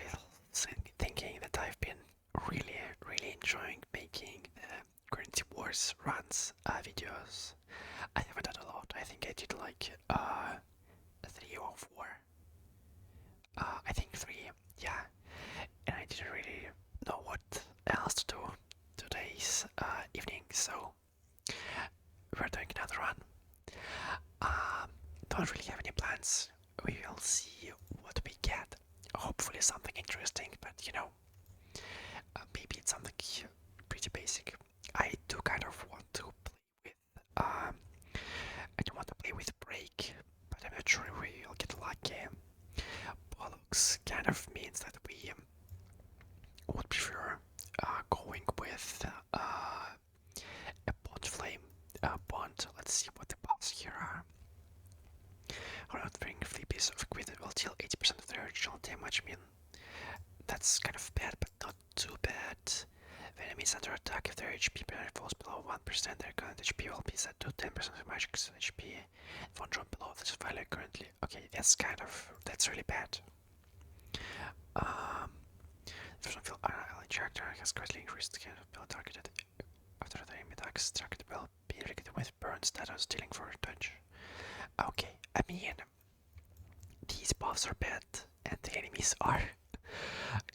was thinking that I've been really enjoying making the Currency Wars runs videos. I haven't done a lot. I think I did like 3 or 4. I think 3, yeah. And I didn't really know what else to do today's evening, so we're doing another run. Don't really have any plans. We will see what we get. Hopefully something interesting, but you know, maybe it's something pretty basic. I do kind of want to play with. I do want to play with break, but I'm not sure we will get lucky. Bollocks kind of means that we would prefer going with a bond flame bond. Let's see what the buffs here are. Around bring 3 pieces of equipment will deal 80% of their original damage. I mean, that's kind of bad, but not too bad. When enemies under attack, if their HP falls below 1%, their current HP will be set to 10% of magic's HP. It won't drop below this value currently. Okay, that's really bad. If feel ally character has greatly increased the kind of build targeted after the enemy attacks, target will be irrigated with burn status, dealing for dodge. Okay, I mean, these buffs are bad and the enemies are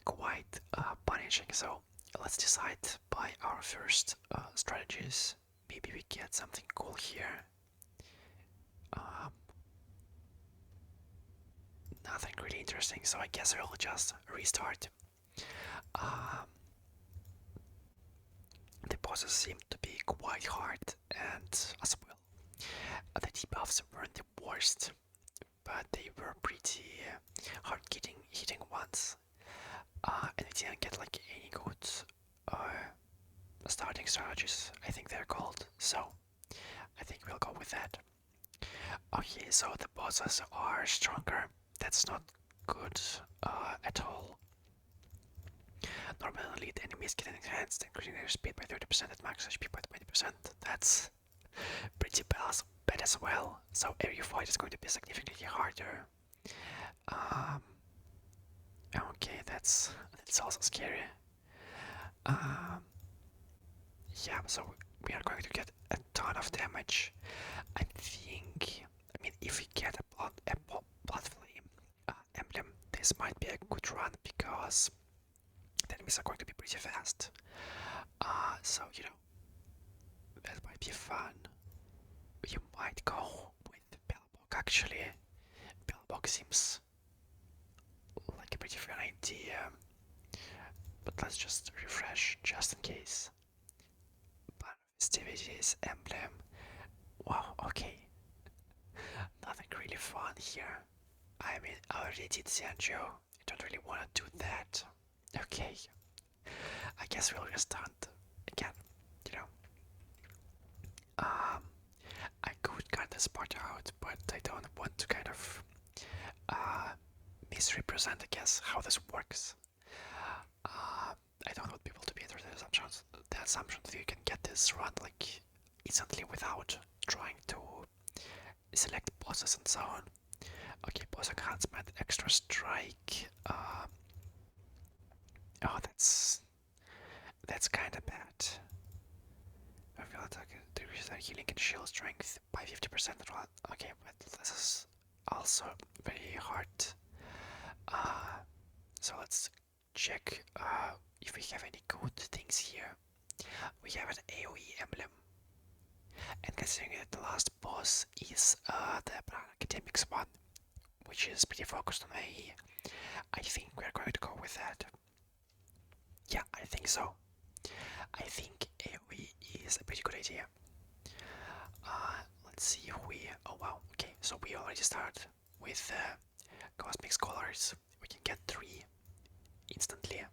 quite punishing, so let's decide by our first strategies. Maybe we get something cool here. Nothing really interesting, so I guess we'll just restart. The bosses seem to be quite hard, and as well, the debuffs weren't the worst, but they were pretty hard hitting ones. And we didn't get like any good starting strategies, I think they're called, so I think we'll go with that. Okay, so the bosses are stronger. That's not good at all. Normally elite enemies get enhanced, increasing their speed by 30% at max HP by 20%. That's pretty bad as well. So every fight is going to be significantly harder. Okay, that's also scary. Yeah, so we are going to get a ton of damage. I mean, if we get a blood flame emblem, this might be a good run because the enemies are going to be pretty fast. So you know, that might be fun. You might go with Bellbock actually. Bellbock seems like a pretty fun idea. But let's just refresh just in case. Festivities emblem. Wow, okay. Nothing really fun here. I mean, I already did Sanjo. I don't really want to do that. Okay. I guess we'll restart again, you know. I could cut this part out, but I don't want to kind of misrepresent, I guess, how this works. I don't want people to be under the assumption that you can get this run like instantly without trying to select bosses and so on. Okay, boss enhancement, extra strike. Oh, that's kind of bad. I feel like decreases healing and shield strength by 50%. Okay, but this is also very hard. So let's check if we have any good things here. We have an AoE emblem. And considering that the last boss is the Academics one, which is pretty focused on AoE, I think we're going to go with that. Yeah, I think so. I think AoE is a pretty good idea. Let's see if we... Oh wow, okay, so we already start with Cosmic Scholars. We can get 3 instantly.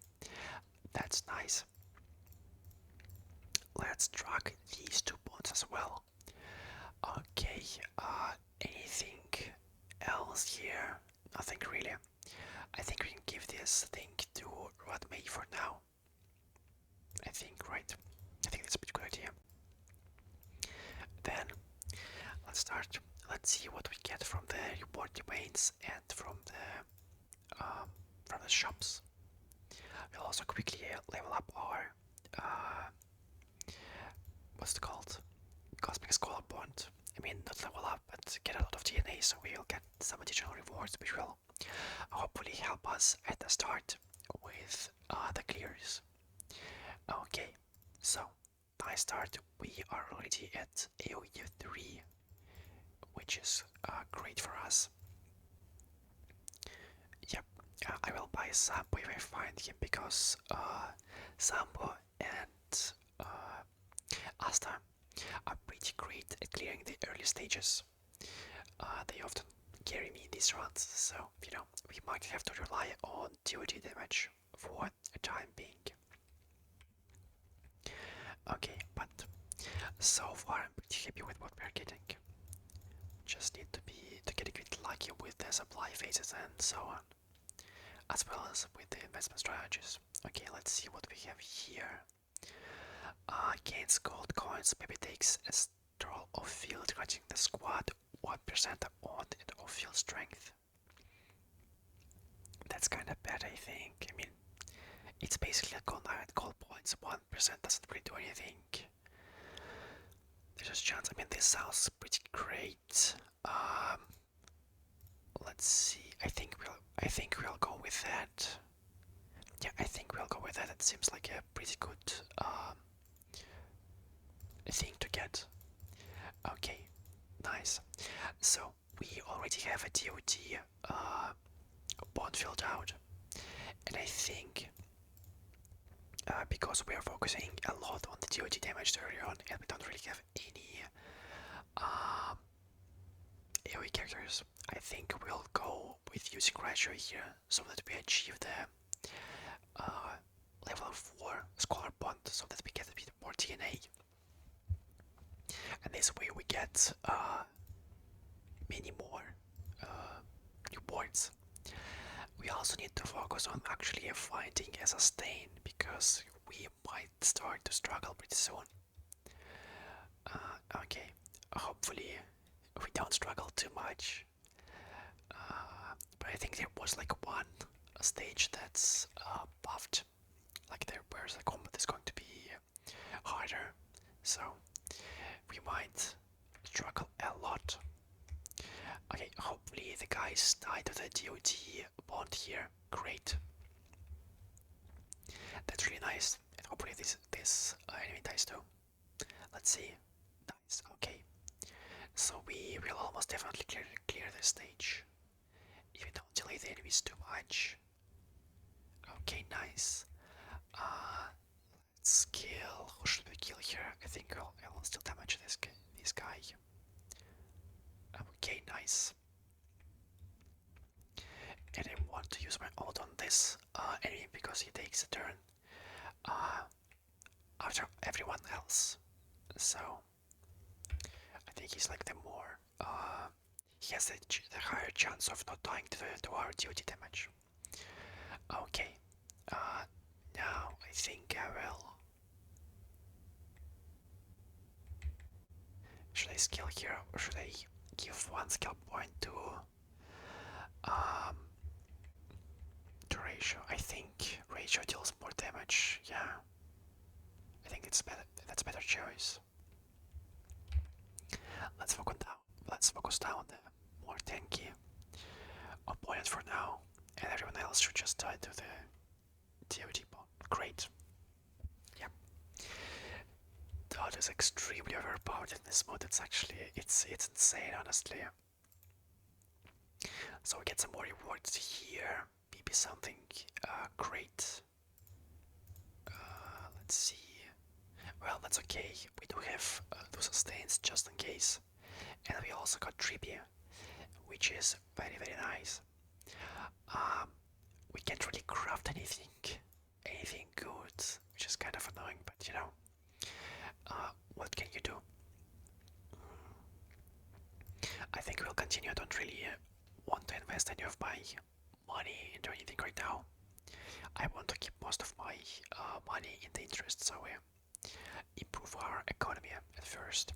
That's nice. Let's drag these 2 bonds as well. Okay, anything else here? Nothing really. I think we can give this thing to Rodmay for now. I think, right? I think that's a pretty good idea. Then, let's start. Let's see what we get from the reward domains and from the from the shops. We'll also quickly level up our what's it called? Cosmic Scholar Bond. I mean, not level up, but get a lot of DNA, so we'll get some additional rewards, which will hopefully help us at the start with the clears. Okay, so nice start. We are already at AOE 3, which is great for us. Yep, I will buy Sampo if I find him because Sampo and Asta are pretty great at clearing the early stages. They often carry me in these runs, so you know we might have to rely on DOD damage for a time being. Okay, but so far I'm pretty happy with what we're getting. Just need to get a bit lucky with the supply phases and so on, as well as with the investment strategies. Okay, let's see what we have here. Gains gold coins, maybe takes a stroll of field, granting the squad 1% on and off field strength. That's kinda bad, I think. I mean, it's basically a gold points, 1% doesn't really do anything. There's a chance, I mean, this sounds pretty great. Let's see, I think we'll go with that. Yeah, I think we'll go with that. It seems like a pretty good thing to get. Okay, nice. So we already have a DOD bond filled out, and I think because we are focusing a lot on the DOD damage early on, and we don't really have any AoE characters, I think we'll go with using ratio here so that we achieve the level 4 Scholar Bond so that we get a bit more DNA. And this way we get many more new points. We also need to focus on actually finding a sustain because we might start to struggle pretty soon. Okay, hopefully we don't struggle too much. But I think there was like one stage that's buffed, like there where the combat is going to be harder, so we might struggle a lot. Okay, hopefully the guys died to the DOT bond here. Great. That's really nice. And hopefully this enemy dies too. Let's see. Nice. Okay. So we will almost definitely clear this stage. If we don't delay the enemies too much. Okay, nice. Let's kill. Who should we kill here? I think I'll still damage this guy. Okay, nice. And I want to use my ult on this enemy because he takes a turn after everyone else. So I think he's like the more he has the higher chance of not dying to our duty damage. Okay, now I think I will. Should I skill here or should I give one skill point to ratio? I think ratio deals more damage. Yeah, I think it's better. That's a better choice. Let's focus down on the more tanky opponent for now, and everyone else should just die to the DOD bot. Great. Yep. Dot is extremely overpowered in this mode. It's insane, honestly. So we get some more rewards here. Maybe something great. Let's see. Well, that's okay. We do have two sustains just in case. And we also got Tribute, which is very, very nice. We can't really craft anything good, which is kind of annoying, but you know, what can you do? I think we'll continue. I don't really want to invest any of my money into anything right now. I want to keep most of my money in the interest, so we improve our economy at first.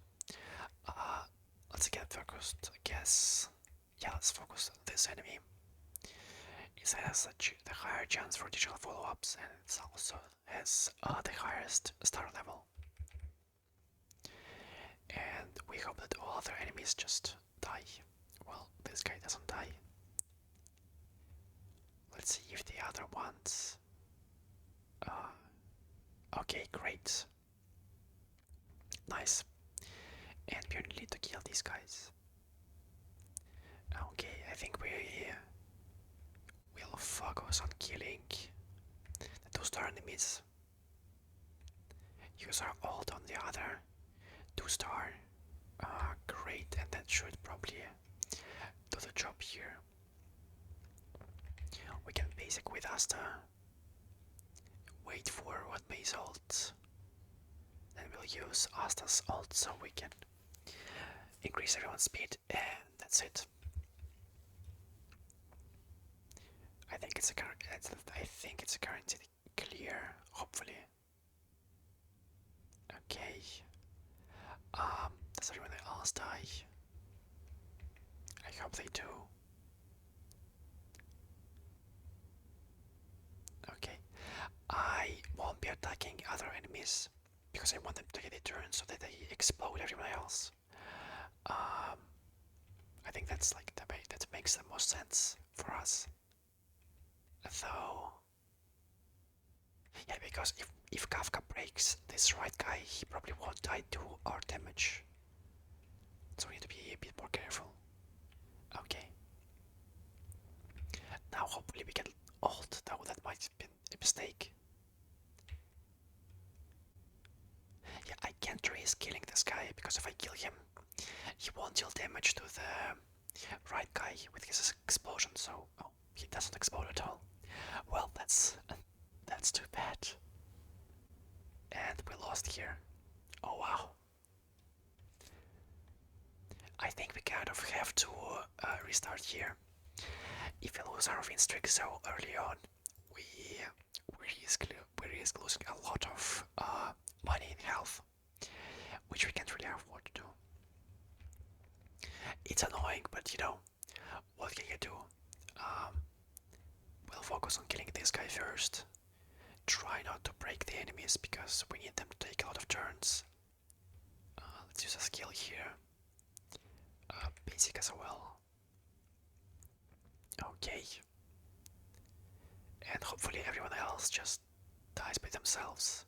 Let's get focused, I guess. Yeah, let's focus on this enemy It has the higher chance for digital follow-ups, and it also has the highest star level. And we hope that all other enemies just die. Well, this guy doesn't die. Let's see if the other ones... okay, great. Nice. And we only need to kill these guys. Okay, I think we will focus on killing the 2-star enemies. Use our ult on the other 2-star. Great, and that should probably do the job here. We can basic with Asta. Wait for what May's ult. Then we'll use Asta's ult so we can increase everyone's speed, and that's it. I think it's a currency clear, hopefully. Okay. Does everyone else die? I hope they do. Okay. I won't be attacking other enemies because I want them to get a turn so that they explode everyone else. I think that's like that makes the most sense for us. Though, yeah, because if Kafka breaks this right guy, he probably won't die to our damage. So we need to be a bit more careful. Okay. Now hopefully we get ult, though that might have been a mistake. Yeah, I can't risk killing this guy because if I kill him, he won't deal damage to the right guy with his explosion, so he doesn't explode at all. Well, that's too bad. And we lost here. Oh wow. I think we kind of have to restart here. If we lose our win streak so early on, we risk losing a lot of money in health, which we can't really afford to do. It's annoying, but you know, what can you do? We'll focus on killing this guy first. Try not to break the enemies because we need them to take a lot of turns. Let's use a skill here. Basic as well. Okay. And hopefully everyone else just dies by themselves.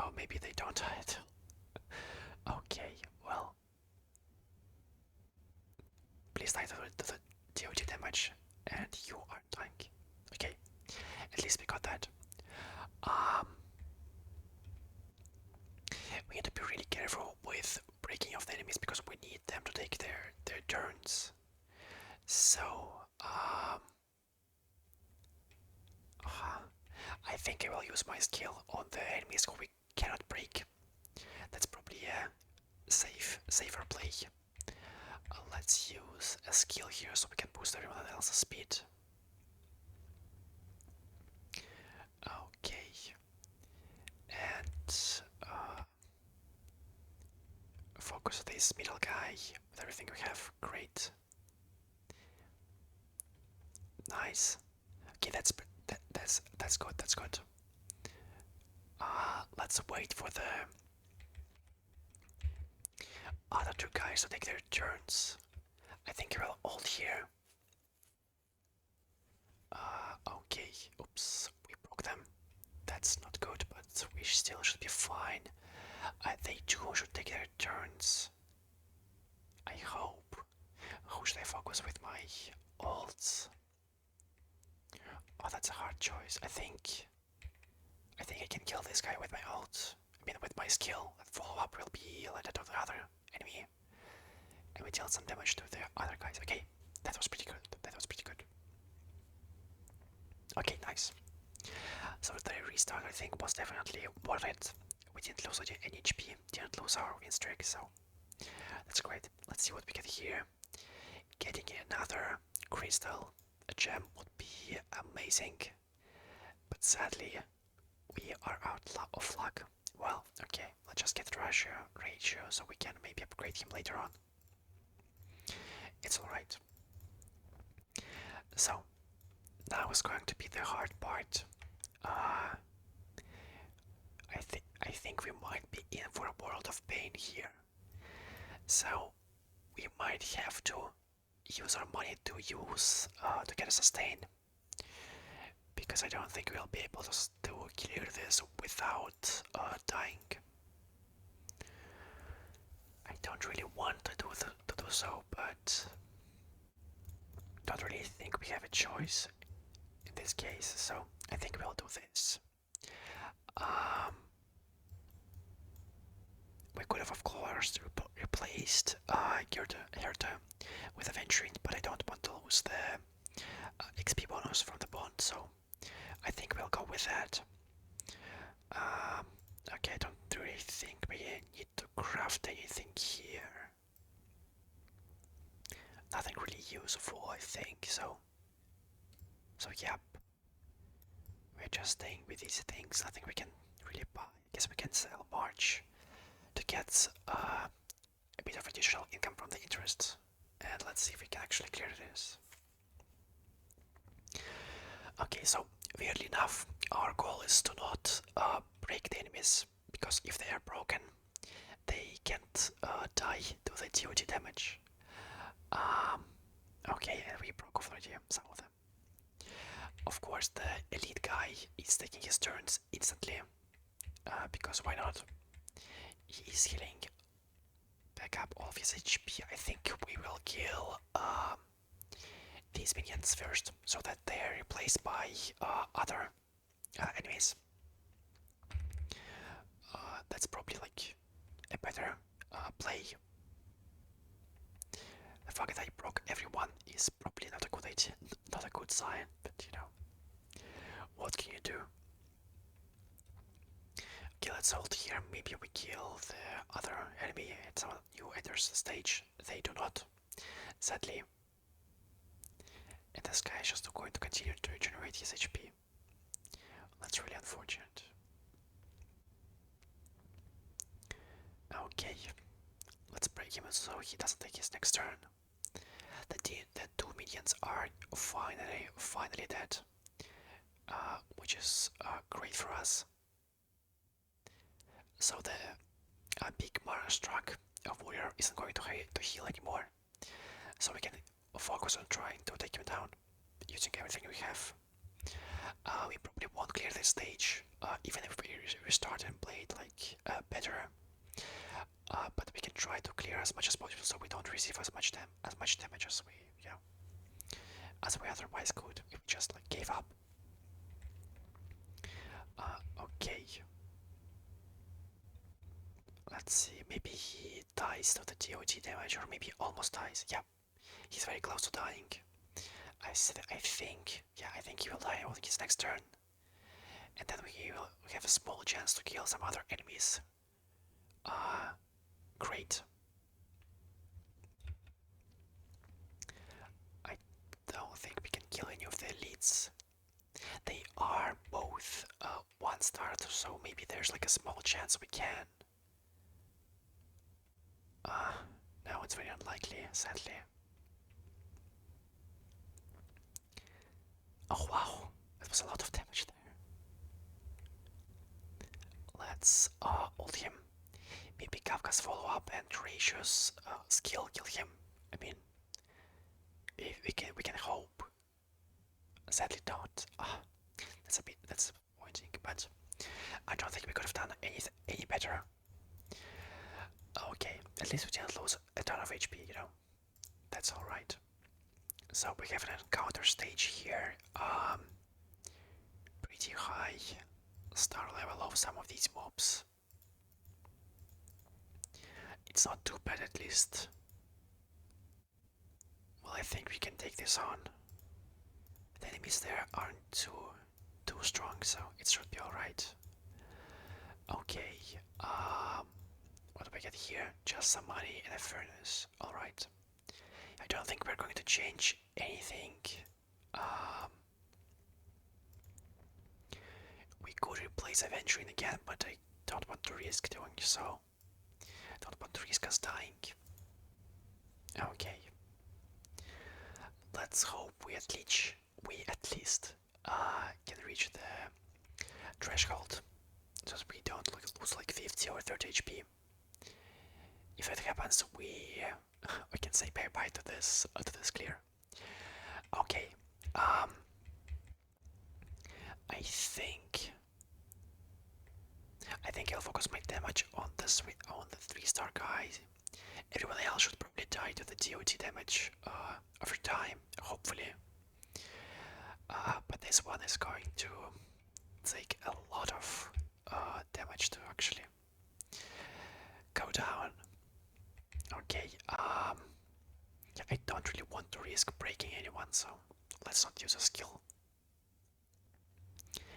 Oh, maybe they don't die at all. Okay, well. Please die to the DOG damage. And you are dying. Okay, at least we got that. We need to be really careful with breaking off the enemies because we need them to take their turns. So, I think I will use my skill on the enemies who we cannot break. That's probably a safer play. Let's use a skill here so we can boost everyone else's speed. Okay. And focus this middle guy with everything we have. Great. Nice. Okay, that's good. That's good. Let's wait for the other two guys to take their turns. I think I will ult here. Okay. Oops, we broke them. That's not good, but we still should be fine. They too should take their turns. I hope. Who should I focus with my ults? Oh, that's a hard choice. I think I can kill this guy with my ult. I mean, with my skill. That follow-up will be let to the other enemy. And we deal some damage to the other guys. Okay, that was pretty good. Okay, nice. So the restart, I think, was definitely worth it. We didn't lose any HP, didn't lose our win streak, so that's great. Let's see what we get here. Getting another crystal, a gem, would be amazing. But sadly, we are out of luck. Well, okay, let's just get ratio so we can maybe upgrade him later on. It's alright. So, Now is going to be the hard part. Uh, I think we might be in for a world of pain here. So we might have to use our money to get a sustain, because I don't think we'll be able to clear this without dying. I don't really want to do so, but don't really think we have a choice in this case. So I think we'll do this. Um, we could have, of course, replaced Herta with Aventurine, but I don't want to lose the XP bonus from the bond, so I think we'll go with that. Okay, I don't really think we need to craft anything here. Nothing really useful, I think, so yep. We're just staying with these things, nothing we can really buy. I guess we can sell March to get a bit of additional income from the interest. And let's see if we can actually clear this. Okay, so weirdly enough, our goal is to not break the enemies, because if they are broken, they can't die to the TOT damage. Okay, and we broke off already some of them. Of course, the elite guy is taking his turns instantly, because why not? He is healing back up all of his HP. I think we will kill these minions first, so that they are replaced by other enemies. That's probably like a better play. The fact that I broke everyone is probably not a good idea, not a good sign, but you know, what can you do? Okay, let's hold here. Maybe we kill the other enemy and someone new enters the stage. They do not, sadly. And this guy is just going to continue to regenerate his HP. That's really unfortunate. Okay, let's break him so he doesn't take his next turn. The two minions are finally dead, which is great for us. So the big Mara struck warrior isn't going to heal anymore, so we can focus on trying to take him down using everything we have. We probably won't clear this stage, even if we restart and play it like better. But we can try to clear as much as possible, so we don't receive as much damage as we otherwise could if we just like gave up. Okay. Let's see. Maybe he dies to the TOT damage, or maybe almost dies. Yeah, he's very close to dying. I think. Yeah, I think he will die on his next turn, and then we have a small chance to kill some other enemies. Great. I don't think we can kill any of the elites. They are both 1-star, so maybe there's like a small chance we can. No, it's very unlikely, sadly. Oh wow, that was a lot of damage there. Let's ult him. Maybe Kafka's follow-up and Gracious skill kill him. I mean, we can hope. Sadly don't. That's a bit disappointing, but I don't think we could have done any better. Okay, at least we didn't lose a ton of HP, you know. That's alright. So we have an encounter stage here. Pretty high star level of some of these mobs. It's not too bad, at least. Well, I think we can take this on. The enemies there aren't too strong, so it should be alright. Okay, what do I get here? Just some money and a furnace. Alright. I don't think we're going to change anything. We could replace Aventurine again, but I don't want to risk doing so. Don't want to risk us dying. Okay. Let's hope we at least we at least can reach the threshold, so we don't lose like 50 or 30 HP. If it happens, we can say bye bye to this clear. Okay, I think I'll focus my damage on the 3-star guy. Everyone else should probably die to the DOT damage over time, hopefully. But this one is going to take a lot of damage to actually go down. Okay, I don't really want to risk breaking anyone, so let's not use a skill.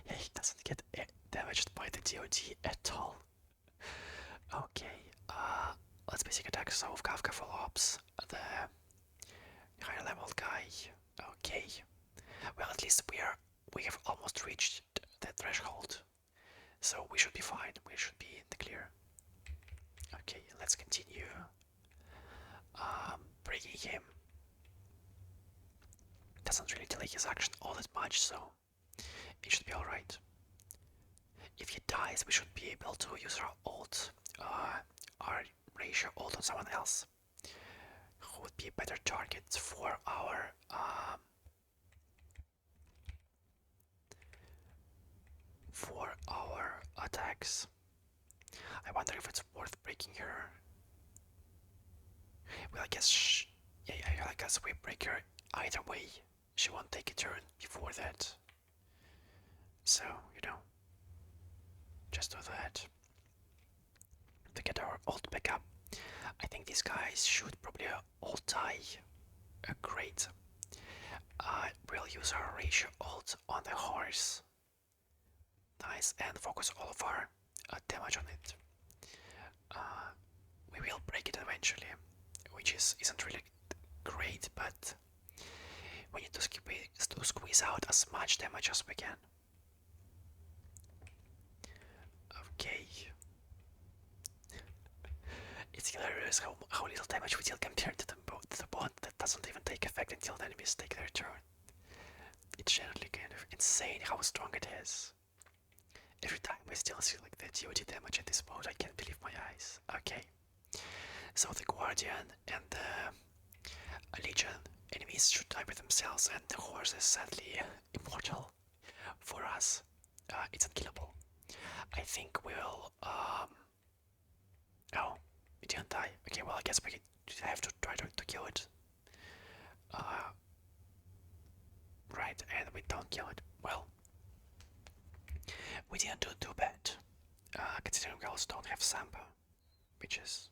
Yeah, he doesn't get damaged by the DOT at all. Okay, let's basic attack so Kafka follow-ups the higher level guy. Okay, well at least we have almost reached the threshold, so we should be fine. We should be in the clear. Okay, let's continue breaking him. Doesn't really delay his action all that much, so it should be alright. If he dies, we should be able to use our ult, our ratio ult on someone else who would be a better target for our attacks. I wonder if it's worth breaking her. Well, I guess yeah, I guess we break her either way. She won't take a turn before that. So, just do that to get our ult back up. I think these guys should probably all die. Great. We'll use our ratio ult on the horse. Nice, and focus all of our damage on it. We will break it eventually, which isn't really great, but we need to squeeze out as much damage as we can. Okay. It's hilarious how little damage we deal compared to the bond that doesn't even take effect until the enemies take their turn. It's generally kind of insane how strong it is. Every time I still see like the DOT damage in this mode, I can't believe my eyes. Okay. So the Guardian and the Legion enemies should die by themselves, and the horse is sadly immortal for us. It's unkillable. I think we'll oh, we didn't die. Okay, well I guess we have to try to kill it. Right, and we don't kill it. Well, we didn't do too bad, considering we also don't have Samba, which is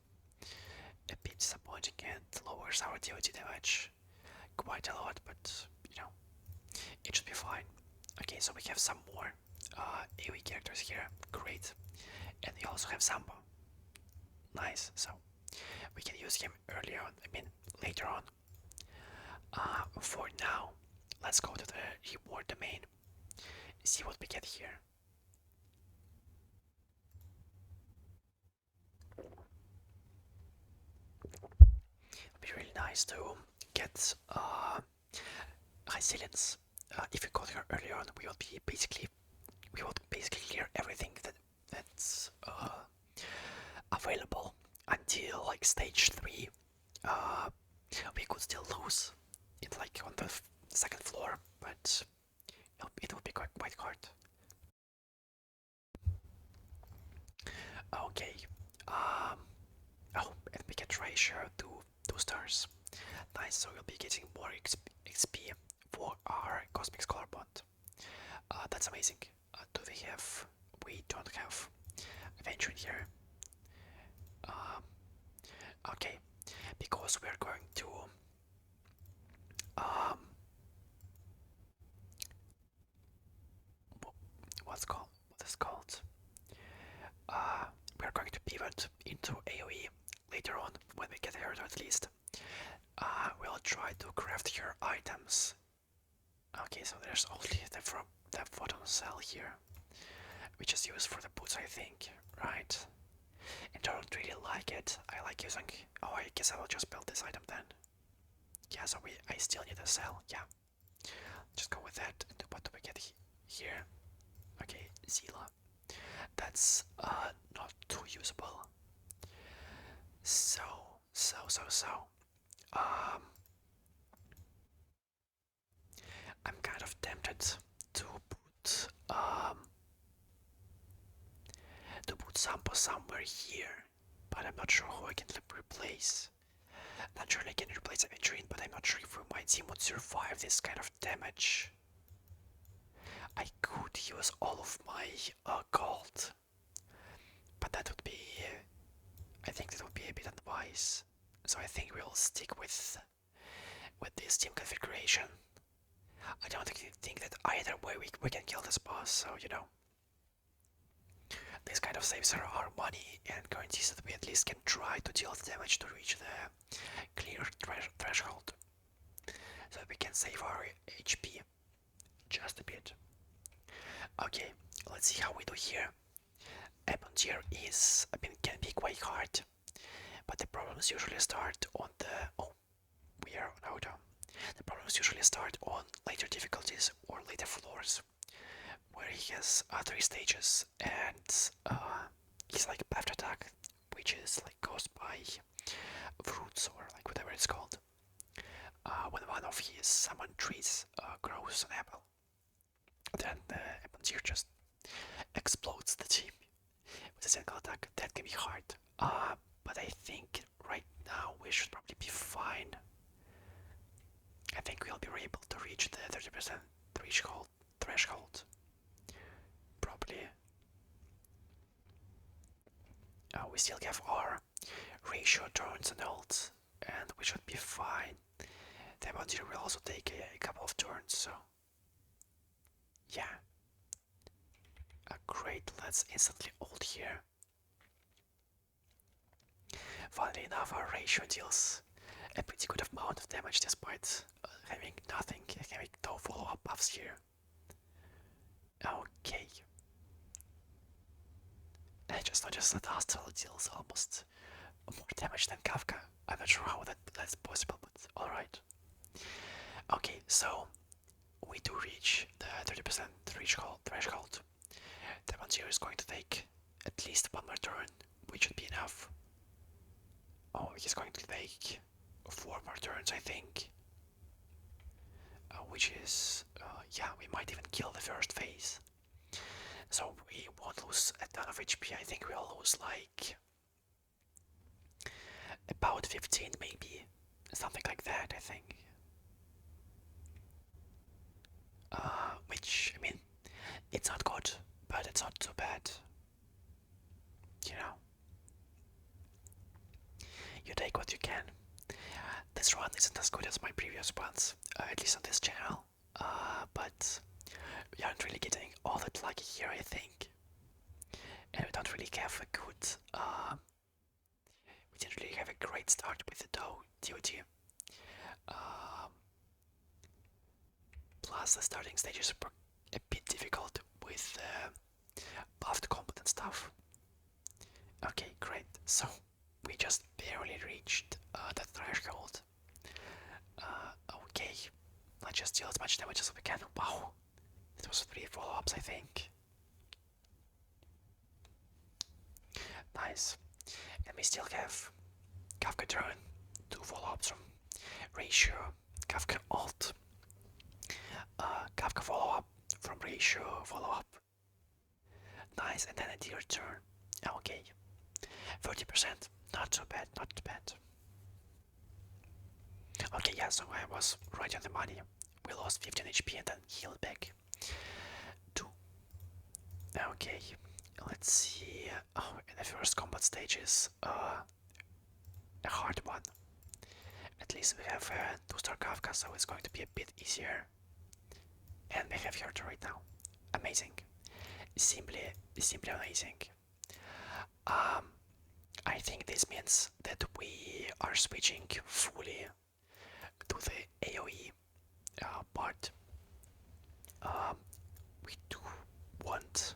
a bit disappointing and lowers our DOT damage quite a lot, but it should be fine. Okay, so we have some more AoE characters here, great, and we also have Samba. Nice, so we can use him earlier on, later on. For now, let's go to the reward domain, see what we get here. It'd be really nice to get resilience. If we got her earlier on, we would basically clear everything that's available until like stage 3. We could still lose it like on the second floor, but it would be quite hard. Okay. Oh, and we get ratio to 2 stars. Nice, so we'll be getting more XP for our Cosmic Scholar Bond. That's amazing. Do we have... We don't have Adventure here. Okay, because we're going to... what is called? We're going to pivot into AoE later on when we get Herta at least. We'll try to craft your items. Okay, so there's only the photon cell here, which is used for the boots, I think, right? And I don't really like it. I like using... Oh, I guess I will just build this item then. Yeah, so I still need a cell, yeah. Just go with that. And what do we get here? Okay, Zila. That's not too usable. So, so. Um, I'm kind of tempted to put Sampo somewhere here, but I'm not sure who I can replace. Naturally, I can replace Aventurine, but I'm not sure if my team would survive this kind of damage. I could use all of my gold, but that would be. I think that would be a bit unwise. So I think we'll stick with this team configuration. I don't think that either way we can kill this boss, so you know. This kind of saves our money and guarantees that we at least can try to deal damage to reach the clear threshold. So we can save our HP just a bit. Okay, let's see how we do here. Tier is, can be quite hard, but the problems usually start on the. Oh, we are on auto. The problems usually start on later difficulties or later floors, where he has 3 stages, and he's like a path attack, which is like caused by fruits or like whatever it's called. When one of his summon trees grows an apple, then the Apple just explodes the team with a single attack. That can be hard. But I think right now we should probably be fine. I think we'll be able to reach the 30% threshold. Probably. We still have our ratio turns and ults, and we should be fine. The Monty will also take a couple of turns, so yeah. Great, let's instantly ult here. Funnily enough, our ratio deals a pretty good amount of damage despite having no follow-up buffs here. Okay. I just noticed that Astral deals almost more damage than Kafka. I'm not sure how that's possible, but alright. Okay, so we do reach the 30% threshold. Demon Zero is going to take at least one more turn, which should be enough. Oh, he's going to take 4 more turns, I think. Which is, yeah, we might even kill the first phase. So we won't lose a ton of HP. I think we'll lose like about 15 maybe. Something like that, I think. Which, it's not good, but it's not too bad. You know? You take what you can. This run isn't as good as my previous ones, at least on this channel, but we aren't really getting all that lucky here, I think. And we don't really have a good, we didn't really have a great start with the DOD. Plus the starting stages are a bit difficult with buffed combat and stuff. Okay, great. So we just barely reached the threshold. Okay, let's just deal as much damage as we can. Wow, it was 3 follow-ups, I think. Nice. And we still have Kafka turn, 2 follow-ups from Ratio, Kafka ult, Kafka follow-up from Ratio, follow-up. Nice, and then a deer turn. Okay, 30%. Not too bad, not too bad. Okay, yeah, so I was right on the money. We lost 15 HP and then healed back. 2. Okay, let's see. Oh, the first combat stage is a hard one. At least we have 2-star Kafka, so it's going to be a bit easier. And we have Herta right now. Amazing. Simply amazing. I think this means that we are switching fully to the AoE part. We do want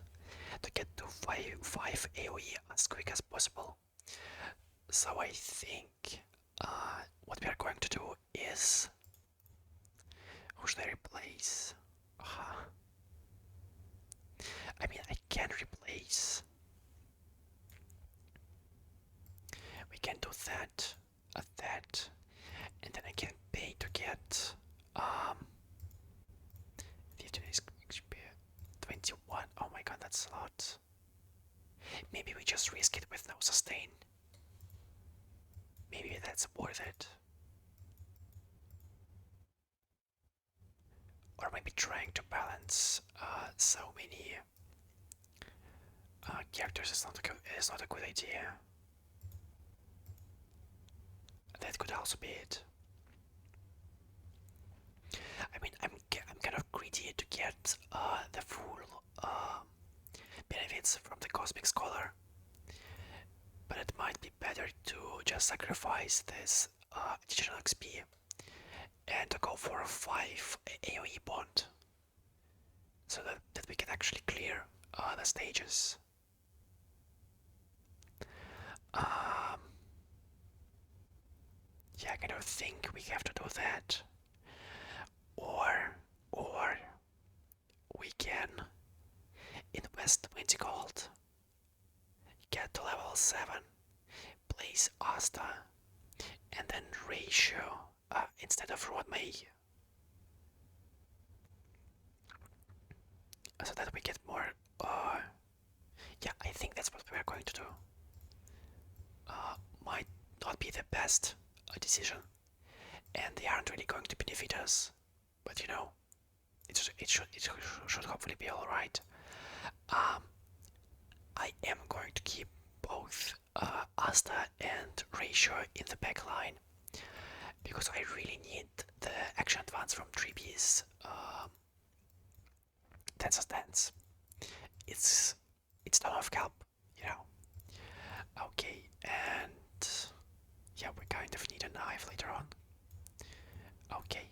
to get to 5 AoE as quick as possible. So I think what we are going to do is, who should I replace. Uh, I mean, I can replace. We can do that, that, and then I can pay to get 15 XP, 21. Oh my god, that's a lot. Maybe we just risk it with no sustain. Maybe that's worth it. Or maybe trying to balance so many characters is not a good idea. That could also be it. I mean, I'm kind of greedy to get the full benefits from the Cosmic Scholar, but it might be better to just sacrifice this additional XP and to go for a 5 AoE bond so that we can actually clear the stages. Yeah, I kind of think we have to do that. Or we can invest 20 gold, get to level 7, place Asta, and then ratio instead of Rod May. So that we get more. Yeah, I think that's what we are going to do. Might not be the best decision, and they aren't really going to benefit us. But you know, it should hopefully be all right. I am going to keep both Asta and Ratio in the back line because I really need the action advance from Treebees. That's a stance. It's not of help, you know. Okay, and yeah, we kind of need a knife later on. Okay,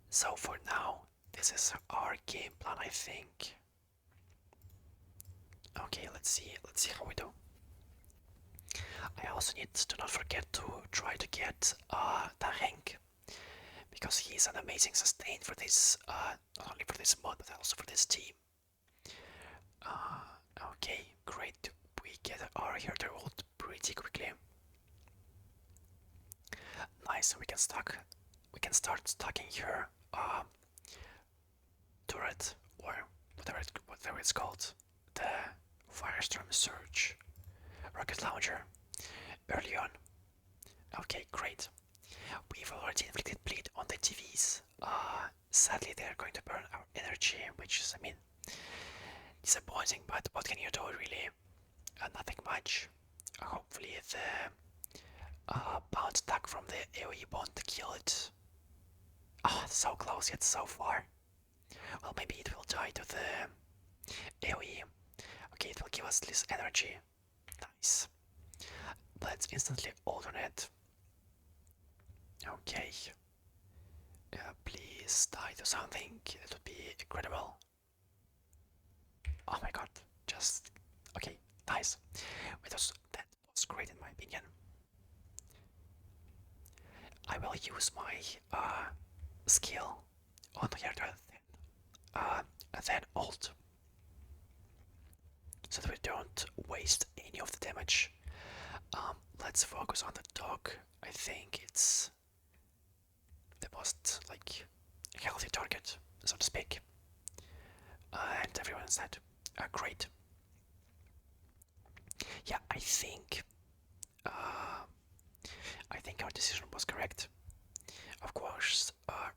so for now, this is our game plan, I think. Okay, let's see how we do. I also need to not forget to try to get the Hank, because he's an amazing sustain for this, not only for this mod but also for this team. Okay, great. We get our Herta ult pretty quickly. Nice. We can start stacking here. Turret or whatever it's called. The Firestorm Surge rocket launcher early on. Okay, great. We've already inflicted bleed on the TVs. Sadly, they're going to burn our energy, which is, I mean, disappointing, but what can you do, really? Nothing much. Hopefully, the bounce attack from the AoE won't kill it. Ah, so close yet so far. Well, maybe it will die to the AoE. Okay, it will give us this energy. Nice. Let's instantly alternate. Okay. Please die to something. It would be incredible. Oh my god. Just. Okay, nice. That was great in my opinion. I will use my skill on Herta then ult, so that we don't waste any of the damage. Let's focus on the dog. I think it's the most healthy target, so to speak. And everyone's dead. Great. Yeah, I think our decision was correct. Of course,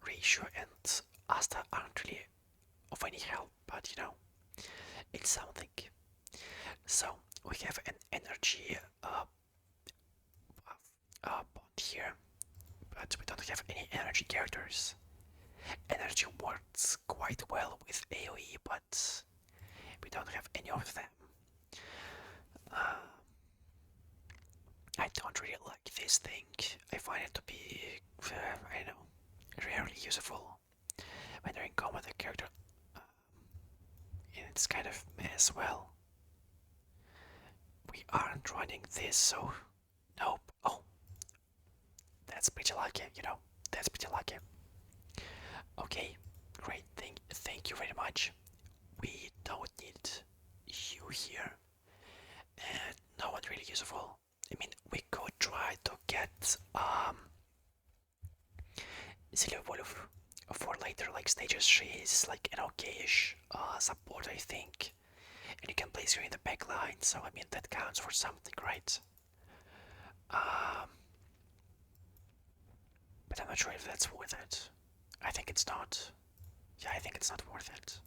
Ratio and Asta aren't really of any help, but you know, it's something. So we have an energy bond here, but we don't have any energy characters. Energy works quite well with AoE, but we don't have any of them. I don't really like this thing. I find it to be, I don't know, rarely useful when you're in combat with a character. And it's kind of meh as well. We aren't running this, so nope. Oh, that's pretty lucky, you know. That's pretty lucky. Okay, Great, thank you very much. We don't need you here, and no one really useful. I mean, we could try to get Silver Wolf for later like stages. She's like an okayish support, I think, and you can place her in the back line. So I mean that counts for something, right? Um, but I'm not sure if that's worth it. I think it's not. Yeah, I think it's not worth it.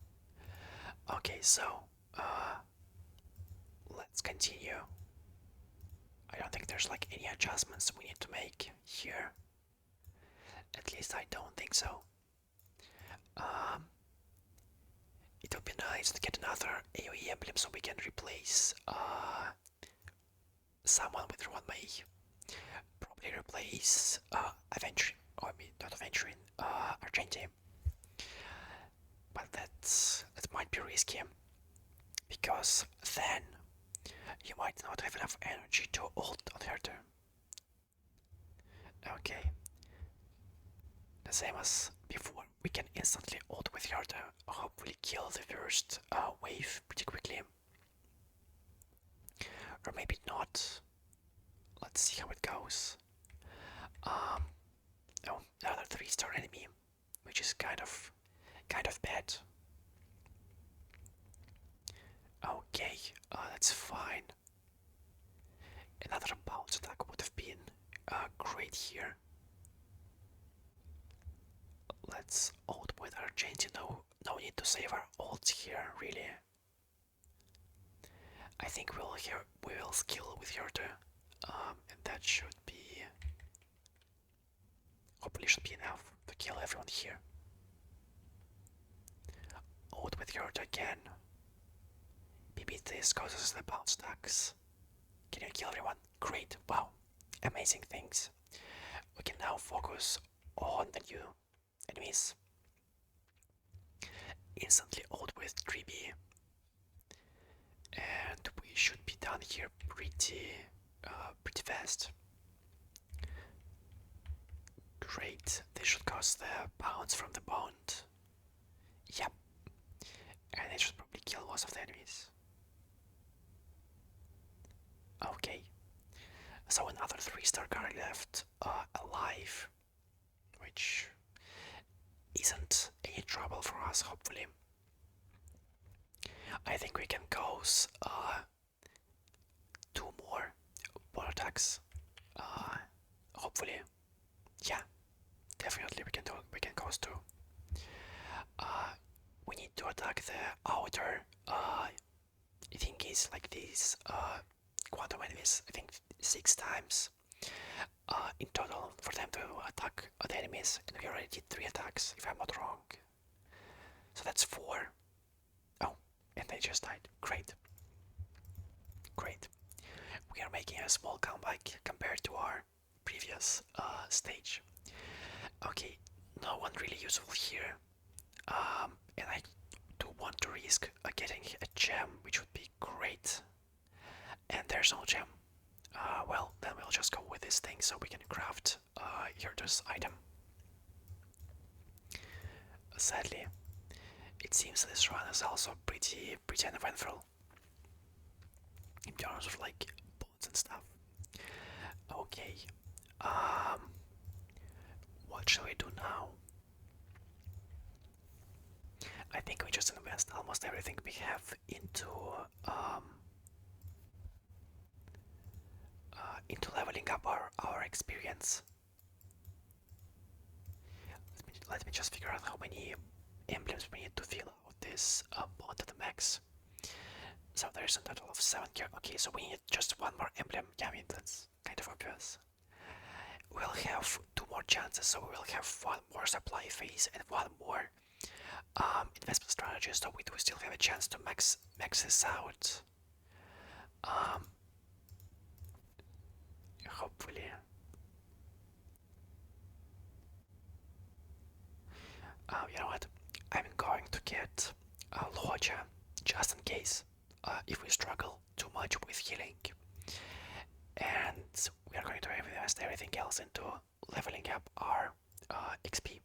Okay, so uh, let's continue. I don't think there's like any adjustments we need to make here. At least I don't think so. Um, it would be nice to get another AoE emblem so we can replace someone with one May. Probably replace Aventurin, or I mean not Aventurin, Argentine. But that might be risky because then you might not have enough energy to ult on Herta. Okay, the same as before, we can instantly ult with Herta, hopefully kill the first wave pretty quickly. Or maybe not. Let's see how it goes. Oh, another 3-star enemy, which is kind of bad. Okay, that's fine. Another bounce attack would have been great here. Let's ult with Argentina. No need to save our ults here, really. I think we will skill with Herta, and that should be, hopefully should be enough to kill everyone here. Ult with Herta again. Maybe this causes the bounce attacks. Can you kill everyone? Great, wow, amazing things. We can now focus on the new enemies. Instantly ult with 3B. And we should be done here pretty fast. Great, this should cause the bounce from the bond. Yep, and it should probably kill most of the enemies. Okay, so another 3-star guard left alive, which isn't any trouble for us, hopefully. I think we can cause 2 more bot attacks. Hopefully, yeah, definitely we can cause 2. We need to attack the outer thingies like these quantum enemies. I think 6 times in total for them to attack the enemies, and we already did 3 attacks, if I'm not wrong. So that's 4. Oh, and they just died. Great. Great. We are making a small comeback compared to our previous stage. Okay, no one really useful here. And I do want to risk getting a gem, which would be great. And there's no gem. Well, then we'll just go with this thing so we can craft Herta's item. Sadly, it seems this run is also pretty uneventful in terms of like bullets and stuff. Okay, what shall we do now? I think we just invest almost everything we have into leveling up our experience. Let me just figure out how many emblems we need to fill out this bond to the max. So there's a total of 7 here. Okay, so we need just 1 more emblem. Yeah, I mean that's kind of obvious. We'll have 2 more chances, so we will have 1 more supply phase and 1 more investment strategy, so we do still have a chance to max this out. Hopefully. You know what? I'm going to get a Loja just in case if we struggle too much with healing. And we are going to invest everything else into leveling up our XP.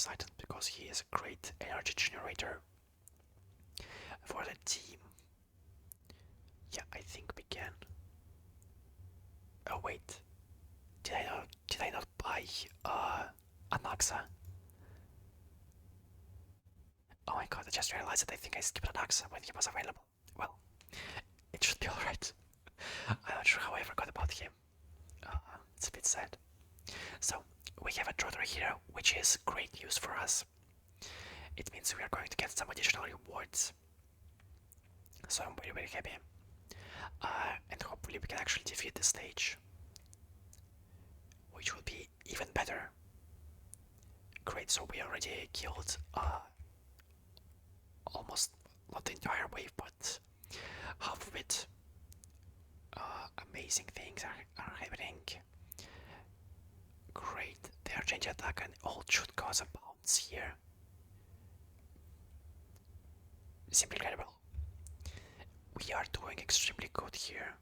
decided because he is a great energy generator for the team. Yeah, I think we can. Oh wait, did I not buy an Axa? Oh my god, I just realized that I think I skipped an Axa when he was available. Well, it should be alright. I'm not sure how I forgot about him. It's a bit sad. So, we have a Trotter here, which is great news for us. It means we are going to get some additional rewards. So I'm very happy. And hopefully we can actually defeat the stage, which will be even better. Great, so we already killed almost not the entire wave, but half of it. Amazing things are happening. Great, they are changing attack and all should cause a bounce here. Simply incredible. We are doing extremely good here.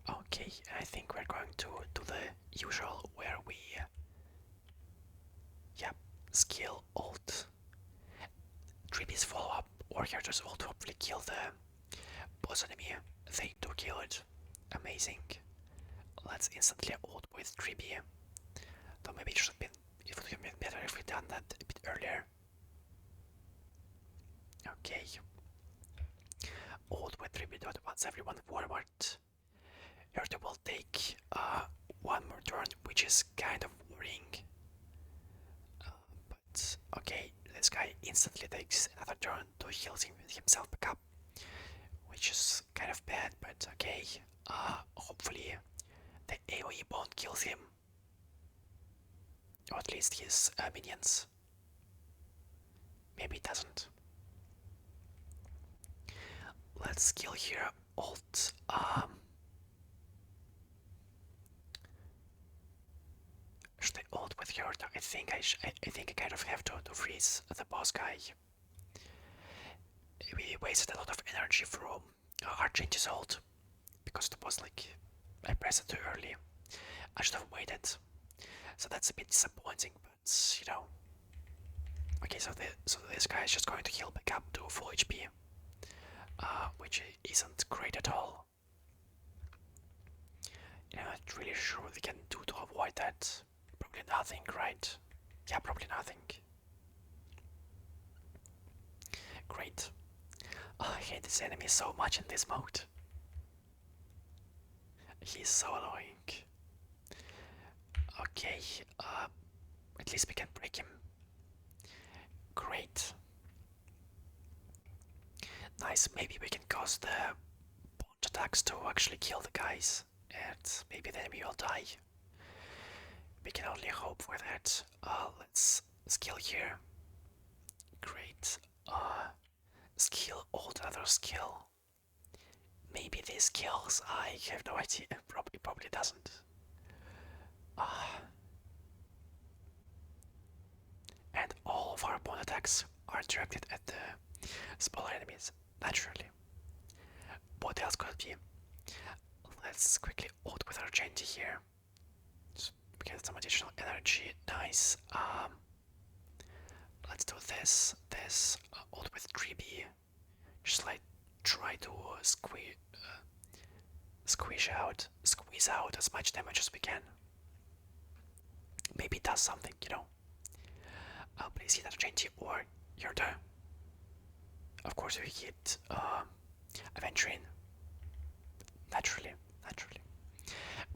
Okay, I think we're going to do the usual where we, yeah, skill ult, Tribby's follow up, or Herta's ult to hopefully kill the boss enemy. They do kill it. Amazing. Let's instantly ult with Tribby. Though maybe it would have been better if we done that a bit earlier. Okay. Ult with Tribby once everyone forward. Herta will take one more turn, which is kind of worrying. But okay, this guy instantly takes another turn to heal himself back up, which is kind of bad, but okay. Hopefully the AoE won't kill him, or at least his minions. Maybe it doesn't. Let's kill here. Ult. Should I ult with Herta? I think I kind of have to freeze the boss guy. We wasted a lot of energy from Archangel's ult because it was like I pressed it too early. I should have waited. So that's a bit disappointing, but you know. Okay, so this guy is just going to heal back up to full HP, which isn't great at all. You know, not really sure what we can do to avoid that. Probably nothing, right? Yeah, probably nothing. Great. Oh, I hate this enemy so much in this mode. He's so annoying. Okay, at least we can break him. Great. Nice, maybe we can cause the bond attacks to actually kill the guys, and maybe the enemy will die. We can only hope for that. Let's skill here. Great. Skill, ult another skill. Maybe this kills. I have no idea. Probably doesn't. And all of our bond attacks are directed at the smaller enemies, naturally. What else could it be? Let's quickly ult with our Genji here. Just get some additional energy. Nice. Let's do this. Ult with 3B. Just like try to squeeze out as much damage as we can. Maybe it does something, you know. Please hit Argenti or Herta. Of course, we hit Aventurine. Naturally.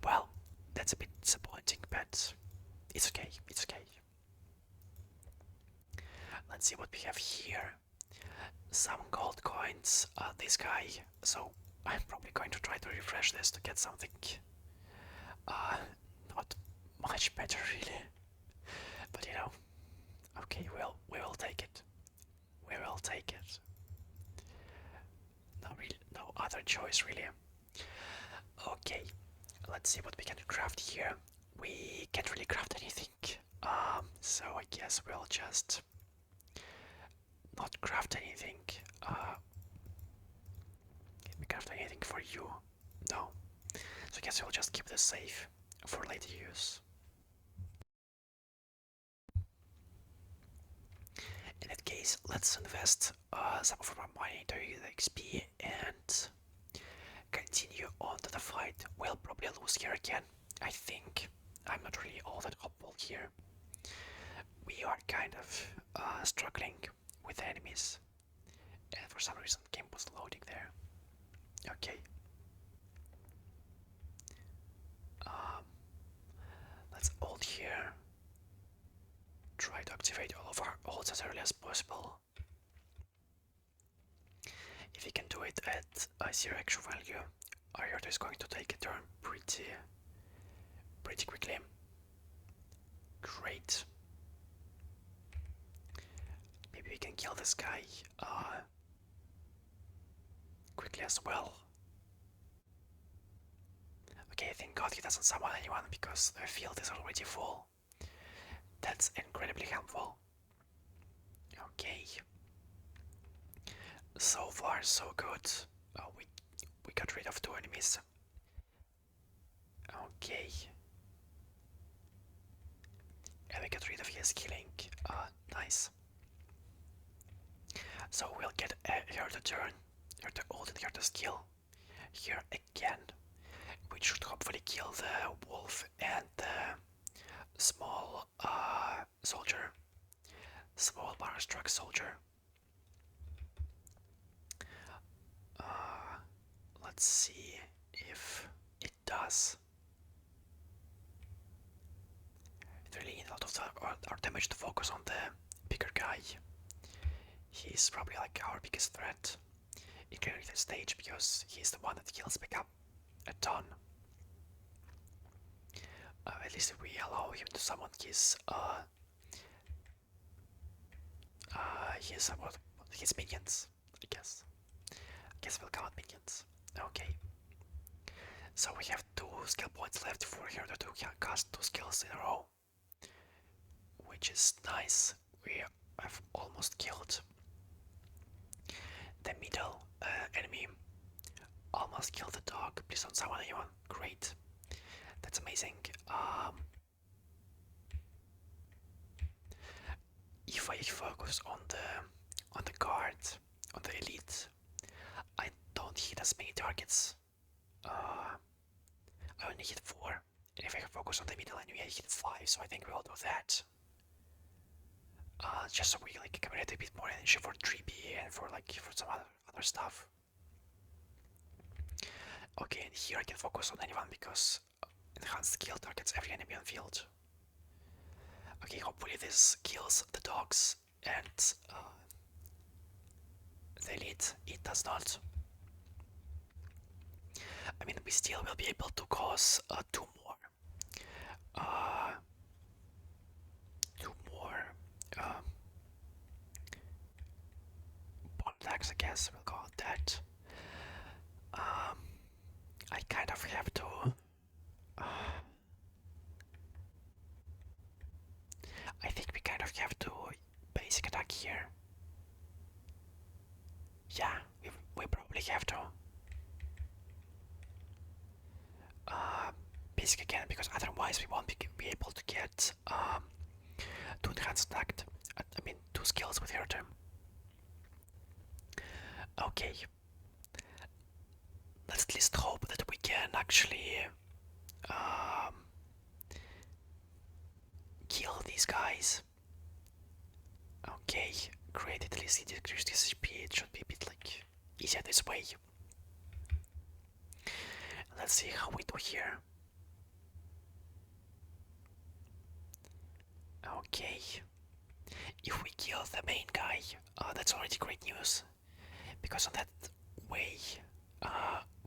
Well, that's a bit disappointing, but it's okay. Let's see what we have here. Some gold coins. This guy. So I'm probably going to try to refresh this to get something not much better, really. But you know, okay, we will take it. We will take it. No other choice, really. Okay, let's see what we can craft here. We can't really craft anything. So I guess we'll just not craft anything. Can we craft anything for you? No. So I guess we'll just keep this safe for later use. In that case, let's invest some of our money into the XP and continue on to the fight. We'll probably lose here again, I think. I'm not really all that hopeful here. We are kind of struggling with enemies, and for some reason the game was loading there. Okay. Um, let's ult here. Try to activate all of our ults as early as possible. If we can do it at a zero actual value, our Herta is going to take a turn pretty quickly. Great. Maybe we can kill this guy quickly as well. Okay, thank God he doesn't summon anyone because the field is already full. That's incredibly helpful. Okay. So far, so good. Oh, we got rid of 2 enemies. Okay. And we got rid of his killing. Nice. So we'll get a Herta turn, Herta ult and Herta skill here again, which should hopefully kill the wolf and the small soldier, small bar struck soldier. Let's see if it does. It really needs a lot of our damage to focus on the bigger guy. He's probably like our biggest threat in clearing the stage because he's the one that heals back up a ton. At least if we allow him to summon his minions, I guess. I guess we'll count minions. Okay. So we have 2 skill points left for here to cast 2 skills in a row, which is nice. We have almost killed the middle enemy. Almost killed the dog. Please don't summon anyone. Great. That's amazing. If I focus on the guard, on the elite, I don't hit as many targets. I only hit 4. And if I focus on the middle enemy, I hit 5. So I think we'll do that. Just so we like accumulate a bit more energy for 3B and for some other stuff. Okay, and here I can focus on anyone because enhanced skill targets every enemy on field. Okay, hopefully this kills the dogs and the elite. It does not. I mean, we still will be able to cause 2 more. 2 more bond attacks, I guess we'll call it that. I kind of have to. I think we kind of have to basic attack here. Yeah, we probably have to. Basic again, because otherwise we won't be able to get 2 enhanced attack. I mean, 2 skills with Herta. Okay. Let's at least hope that we can actually kill these guys. Okay, great. At least he decreased his HP. It should be a bit like easier this way. Let's see how we do here. Okay. If we kill the main guy, that's already great news. Because on that way,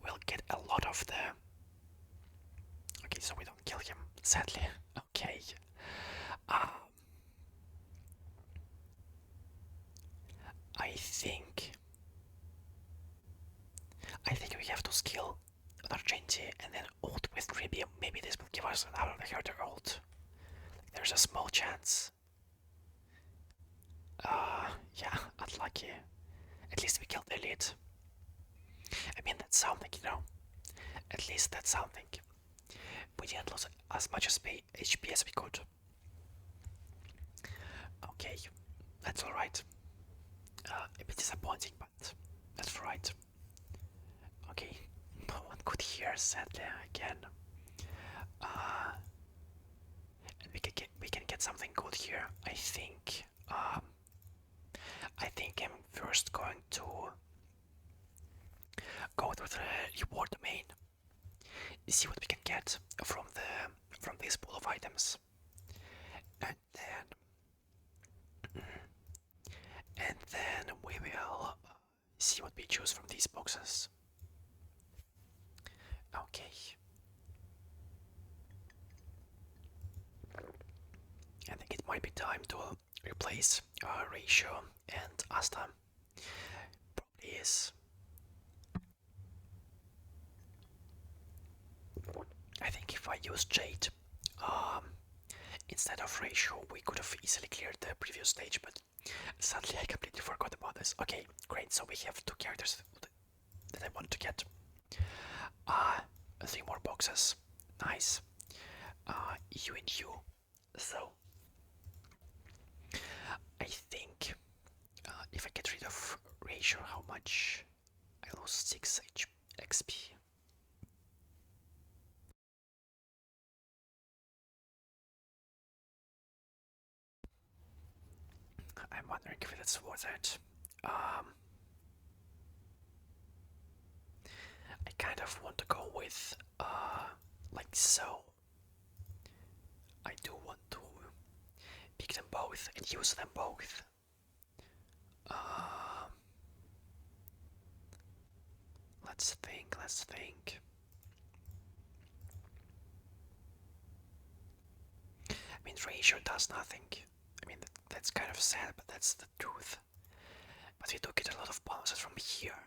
we'll get a lot of the... Okay, so we don't kill him, sadly. Okay. I think we have to skill Argenti and then ult with Tribbium. Maybe this will give us another Herta ult. There's a small chance. Yeah, unlucky. At least we killed the elite. I mean, that's something, you know. At least that's something. We didn't lose as much HP as we could. Okay, That's alright. A bit disappointing, but that's right. Okay, no one could hear sadly again. Uh, and we can get something good here. I think I'm first going to go to the reward domain, see what we can get from this pool of items, and then we will see what we choose from these boxes. Okay. I think it might be time to replace Ratio and Asta. Probably is. I think if I use Jade instead of Ratio, we could have easily cleared the previous stage, but sadly I completely forgot about this. Okay, great, so we have two characters that I want to get. Uh, three more boxes. Nice. You and you. So, I think if I get rid of Ratio, how much? I lose 6 XP. I'm wondering if it's worth it. I kind of want to go with like so. I do want to pick them both and use them both. Um, let's think. Let's think. I mean, ratio does nothing. I mean, that's kind of sad, but that's the truth. But we do get a lot of bonuses from here.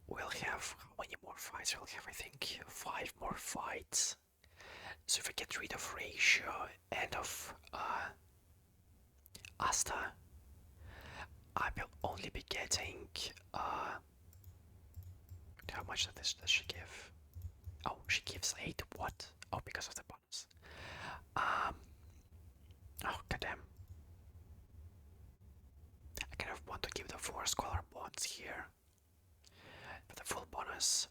We'll have how many more fights? We'll have, I think, 5 more fights. So if I get rid of ratio and of Asta, I will only be getting how much does she give? Oh, she gives 8. What? Oh, because of the bonus. Oh, goddamn. I kind of want to give the 4 scholar bonds here for the full bonus.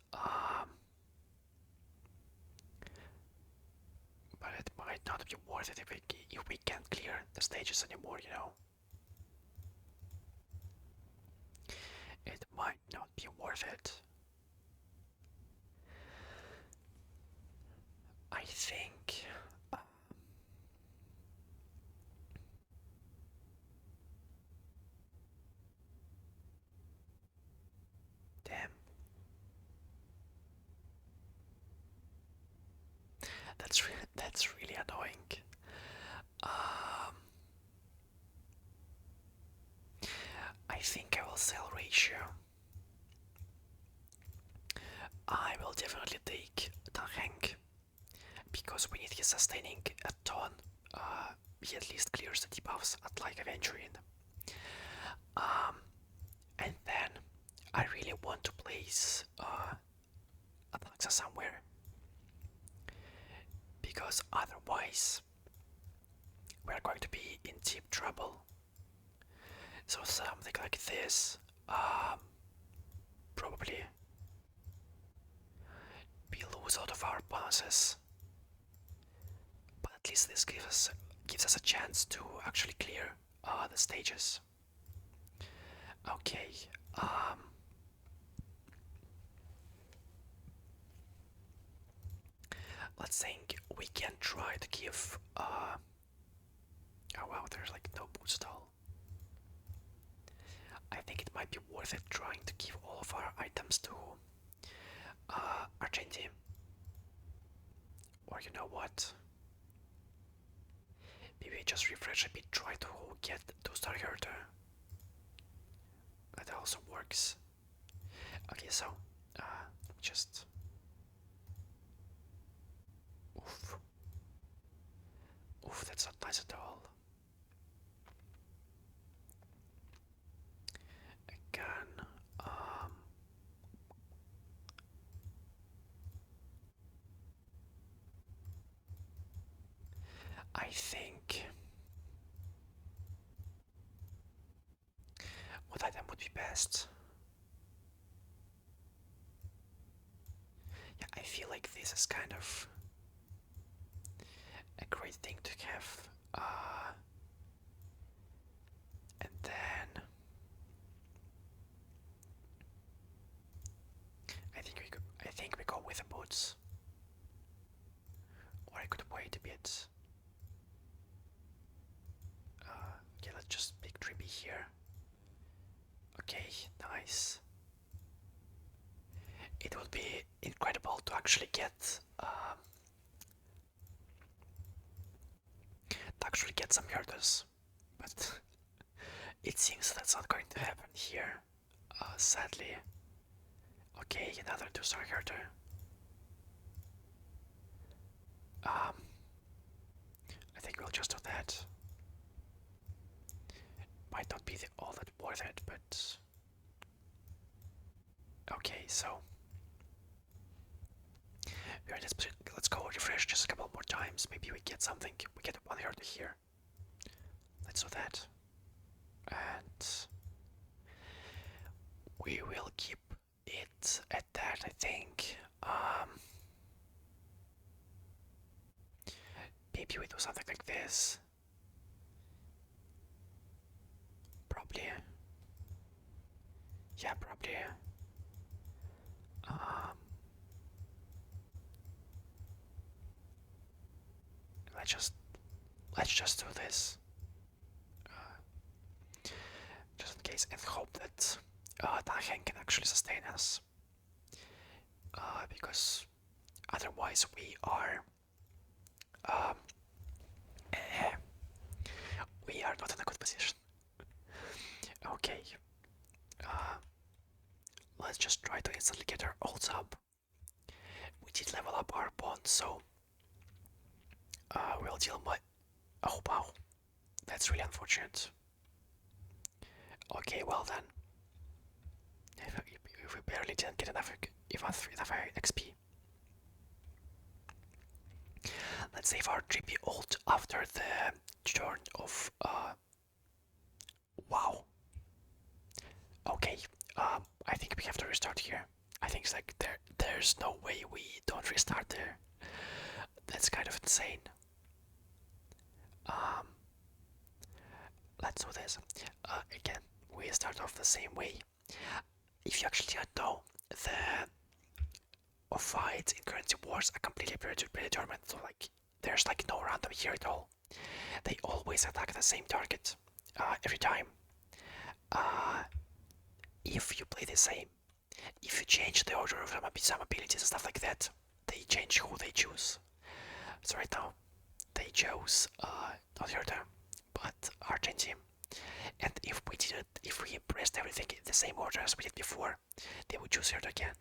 But it might not be worth it if we can't clear the stages anymore, you know. It might not be worth it. I think. Damn. That's really annoying. Um, I think I will sell ratio. I will definitely take Tanheng because we need his sustaining a ton. He at least clears the debuffs at like Aventurine. And then I really want to place Atlaxa somewhere because otherwise we're going to be in deep trouble. So something like this, probably we lose out of our bonuses, but at least this gives us a chance to actually clear the stages. Okay. Let's think we can try to give. Oh wow, there's like no boost at all. I think it might be worth it trying to give all of our items to Argentina. Or you know what? Maybe just refresh a bit, try to get 2-star Herta. That also works. Okay, so just oof. Oof, that's not nice at all. Again, I think would be best? Yeah, I feel like this is kind of a great thing to have. And then I think we go with the boots. Or I could wait a bit. Okay, let's just pick Trippy here. Okay, nice. It would be incredible to actually get some Hertas, but it seems that's not going to happen here, sadly. Okay, another 2-star Herta. I think we'll just do that. Might not be all that worth it, but okay, so we're in this position. Let's go refresh just a couple more times. Maybe we get something. We get one Herta here. Let's do that. And we will keep it at that, I think. Maybe we do something like this. Probably. Yeah, probably. Um, let's just do this. Just in case, and hope that Dahen can actually sustain us. Because otherwise um, eh, we are not in a good position. Okay. Uh, let's just try to instantly get our ults up. We did level up our bond, so we'll deal with. Oh wow, that's really unfortunate. Okay, well then. If we barely didn't get enough XP. Let's save our GP ult after the turn of wow. Okay, I think we have to restart here. I think it's like there's no way we don't restart there. That's kind of insane. Let's do this. Again, we start off the same way. If you actually don't know, the fights in currency wars are completely predetermined. So like, there's like no random here at all. They always attack the same target every time. If you play the same, if you change the order of some abilities and stuff like that, they change who they choose. So right now, they chose not Herta, but Argent team. And if we pressed everything in the same order as we did before, they would choose Herta again.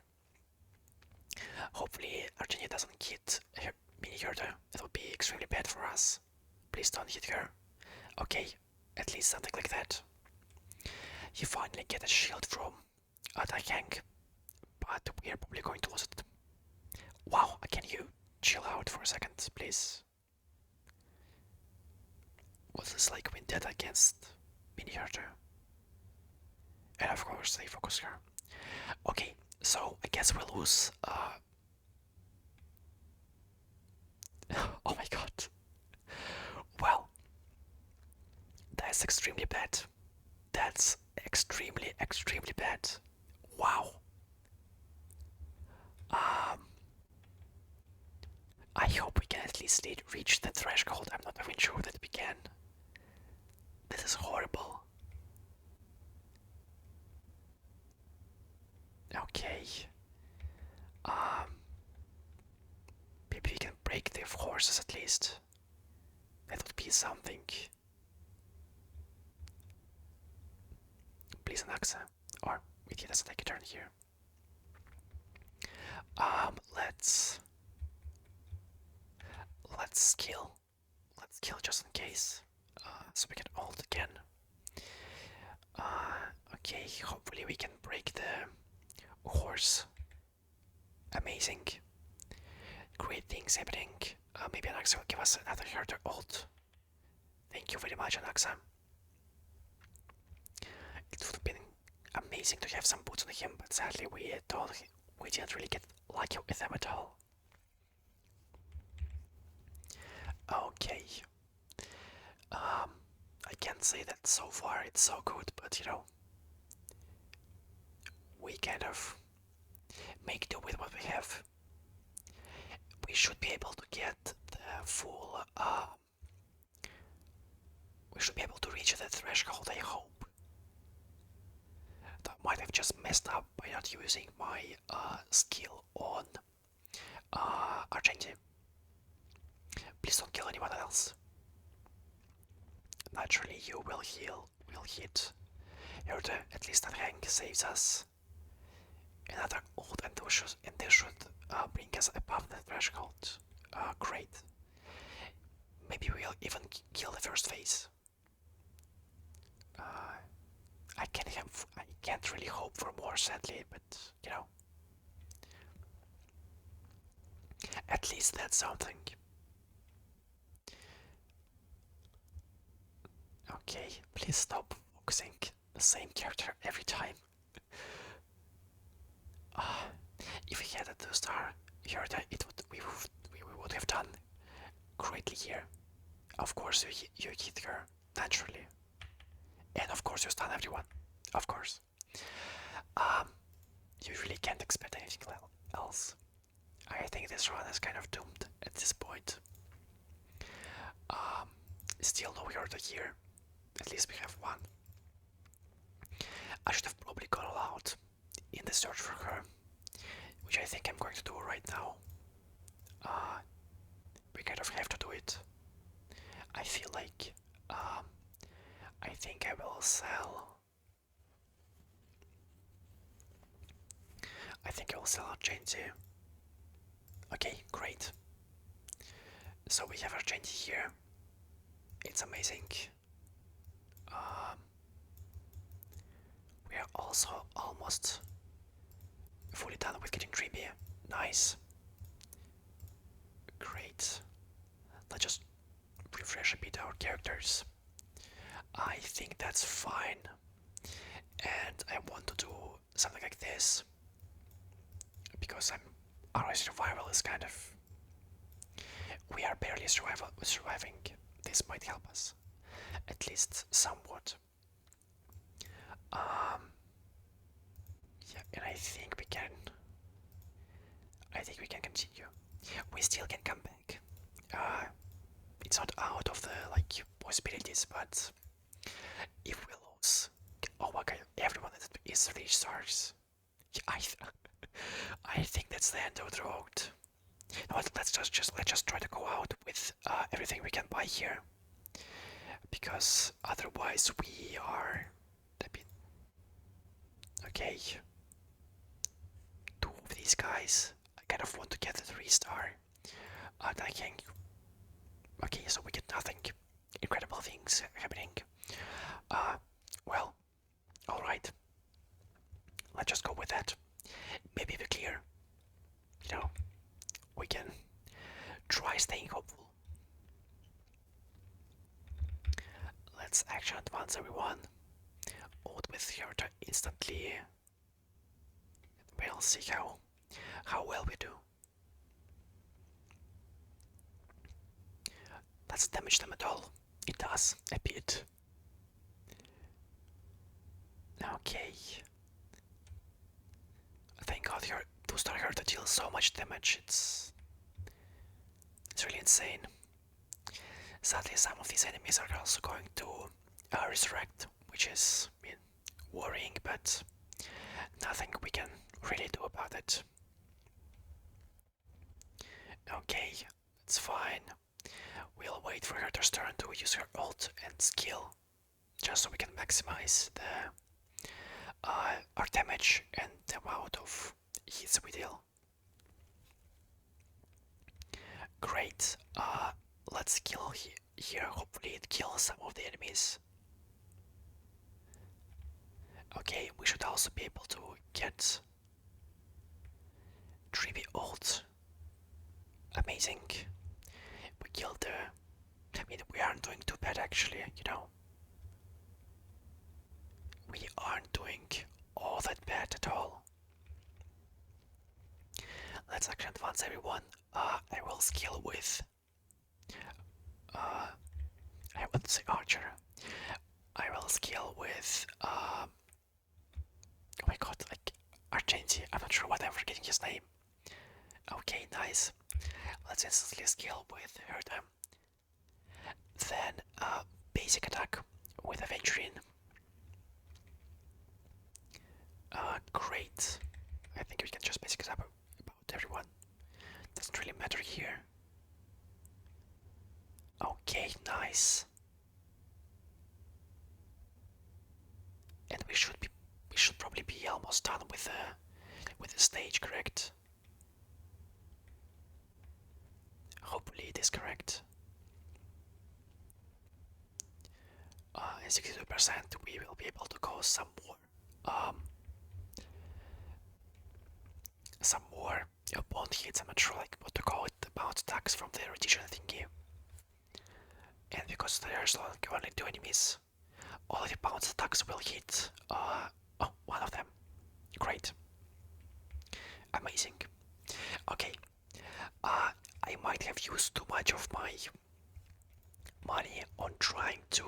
Hopefully Argent doesn't hit mini Herta. That would be extremely bad for us. Please don't hit her. Okay, at least something like that. You finally get a shield from Taiheng, but we are probably going to lose it. Wow, can you chill out for a second, please? Was this like Vendetta against Mini Herta? And of course they focus her. Okay, so I guess we'll lose. Oh my god. Well, that's extremely bad. That's extremely bad. Wow. I hope we can at least reach the threshold. I'm not even sure that we can. This is horrible. Okay. Maybe we can break the horses at least. That would be something. Please, Anaxa. Or it doesn't take a turn here. Let's kill. Let's kill just in case. So we can ult again. Okay, hopefully we can break the horse. Amazing. Great things happening. Maybe Anaxa will give us another Herta ult. Thank you very much, Anaxa. It would have been amazing to have some boots on him, but sadly we didn't really get lucky with them at all. Okay. I can't say that so far it's so good, but we kind of make do with what we have. We should be able to get the full. We should be able to reach that threshold, I hope. That might have just messed up by not using my skill on Argenti. Please don't kill anyone else. Naturally, you will heal. Will hit. Herta, at least that Hank saves us. Another ult, and this should bring us above the threshold. Great. Maybe we'll even kill the first phase. I can't really hope for more, sadly, but at least that's something. Okay, please stop focusing the same character every time. If we had a 2-star Herta, we would have done greatly here. Of course, you hit her naturally, and of course you stun everyone. Of course. You really can't expect anything else. I think this run is kind of doomed at this point. Still no Herta here. At least we have one. I should have probably gone all out in the search for her, which I think I'm going to do right now. We kind of have to do it. I feel like I think I will sell. I think I will sell Argenti. Okay, great. So we have Argenti here. It's amazing. We are also almost fully done with getting Dreamy. Nice. Great. Let's just refresh a bit our characters. I think that's fine. And I want to do something like this. Because our survival is kind of. We are barely surviving. This might help us. At least somewhat. Yeah, and I think we can continue. We still can come back. It's not out of the possibilities, but if we lose, oh my god, everyone is 3 stars. Yeah, I think that's the end of the road. No, let's just try to go out with everything we can buy here, because otherwise we are a bit. Okay, 2 of these guys. I kind of want to get the 3-star. I think. Okay, so we get nothing. Incredible things happening. Well, alright. Let's just go with that. Maybe we clear. We can try staying hopeful. Let's action advance everyone. Ult with Herta instantly. We'll see how well we do. Let's damage them at all. It does a bit. Okay. Thank God your 2-star Herta deals so much damage. It's really insane. Sadly, some of these enemies are also going to resurrect, which is worrying, but nothing we can really do about it. Okay, it's fine. We'll wait for Herta's turn to use her ult and skill, just so we can maximize our damage and the amount of hits we deal. Great. Let's kill here. Hopefully it kills some of the enemies. Okay, we should also be able to get 3B ult. Amazing. We killed we aren't doing too bad actually, We aren't doing all that bad at all. Let's actually advance everyone. I will skill with. I would say archer. I will skill with. Oh my god, like Argenti. I'm not sure why I'm forgetting his name. Okay, nice. Let's instantly skill with Herta. Then basic attack with Aventurine. Great. I think we can just basic attack about everyone. Doesn't really matter here. Okay, nice. And we should probably be almost done with the stage, correct? Hopefully it is correct. 62% we will be able to cause some more bond hits. I'm not sure like what to call it, the bounce attacks from the erudition thingy. And because there's like only 2 enemies, all of the bounce attacks will hit one of them. Great. Amazing. Okay. I might have used too much of my money on trying to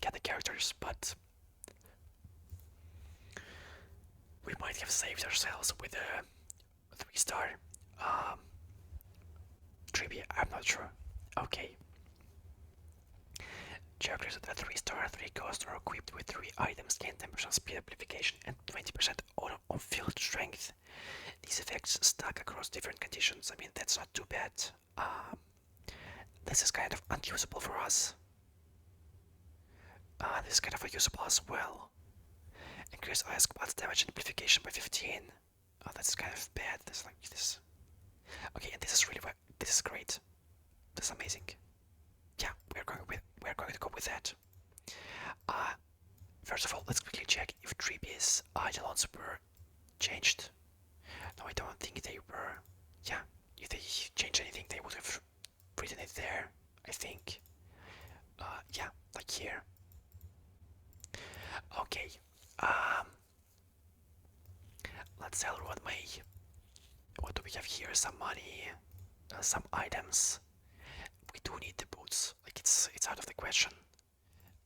get the characters, but we might have saved ourselves with a 3-star trivia. I'm not sure. Okay. Characters at 3-star, 3 cost are equipped with 3 items, gain 10% speed amplification and 20% on field strength. These effects stack across different conditions. I mean, that's not too bad. This is kind of unusable for us. This is kind of unusable as well. Increase ice squad's damage amplification by 15. Oh, that's kind of bad. That's like this. Okay, and this is really this is great. This is amazing. Yeah, we're going to go with that. First of all, let's quickly check if Treebe's Eidolons were changed. No, I don't think they were. Yeah, if they changed anything, they would have written it there, I think. Yeah, like here. Okay. Let's sell what may. What do we have here? Some money, some items. We do need the boots. Like it's out of the question.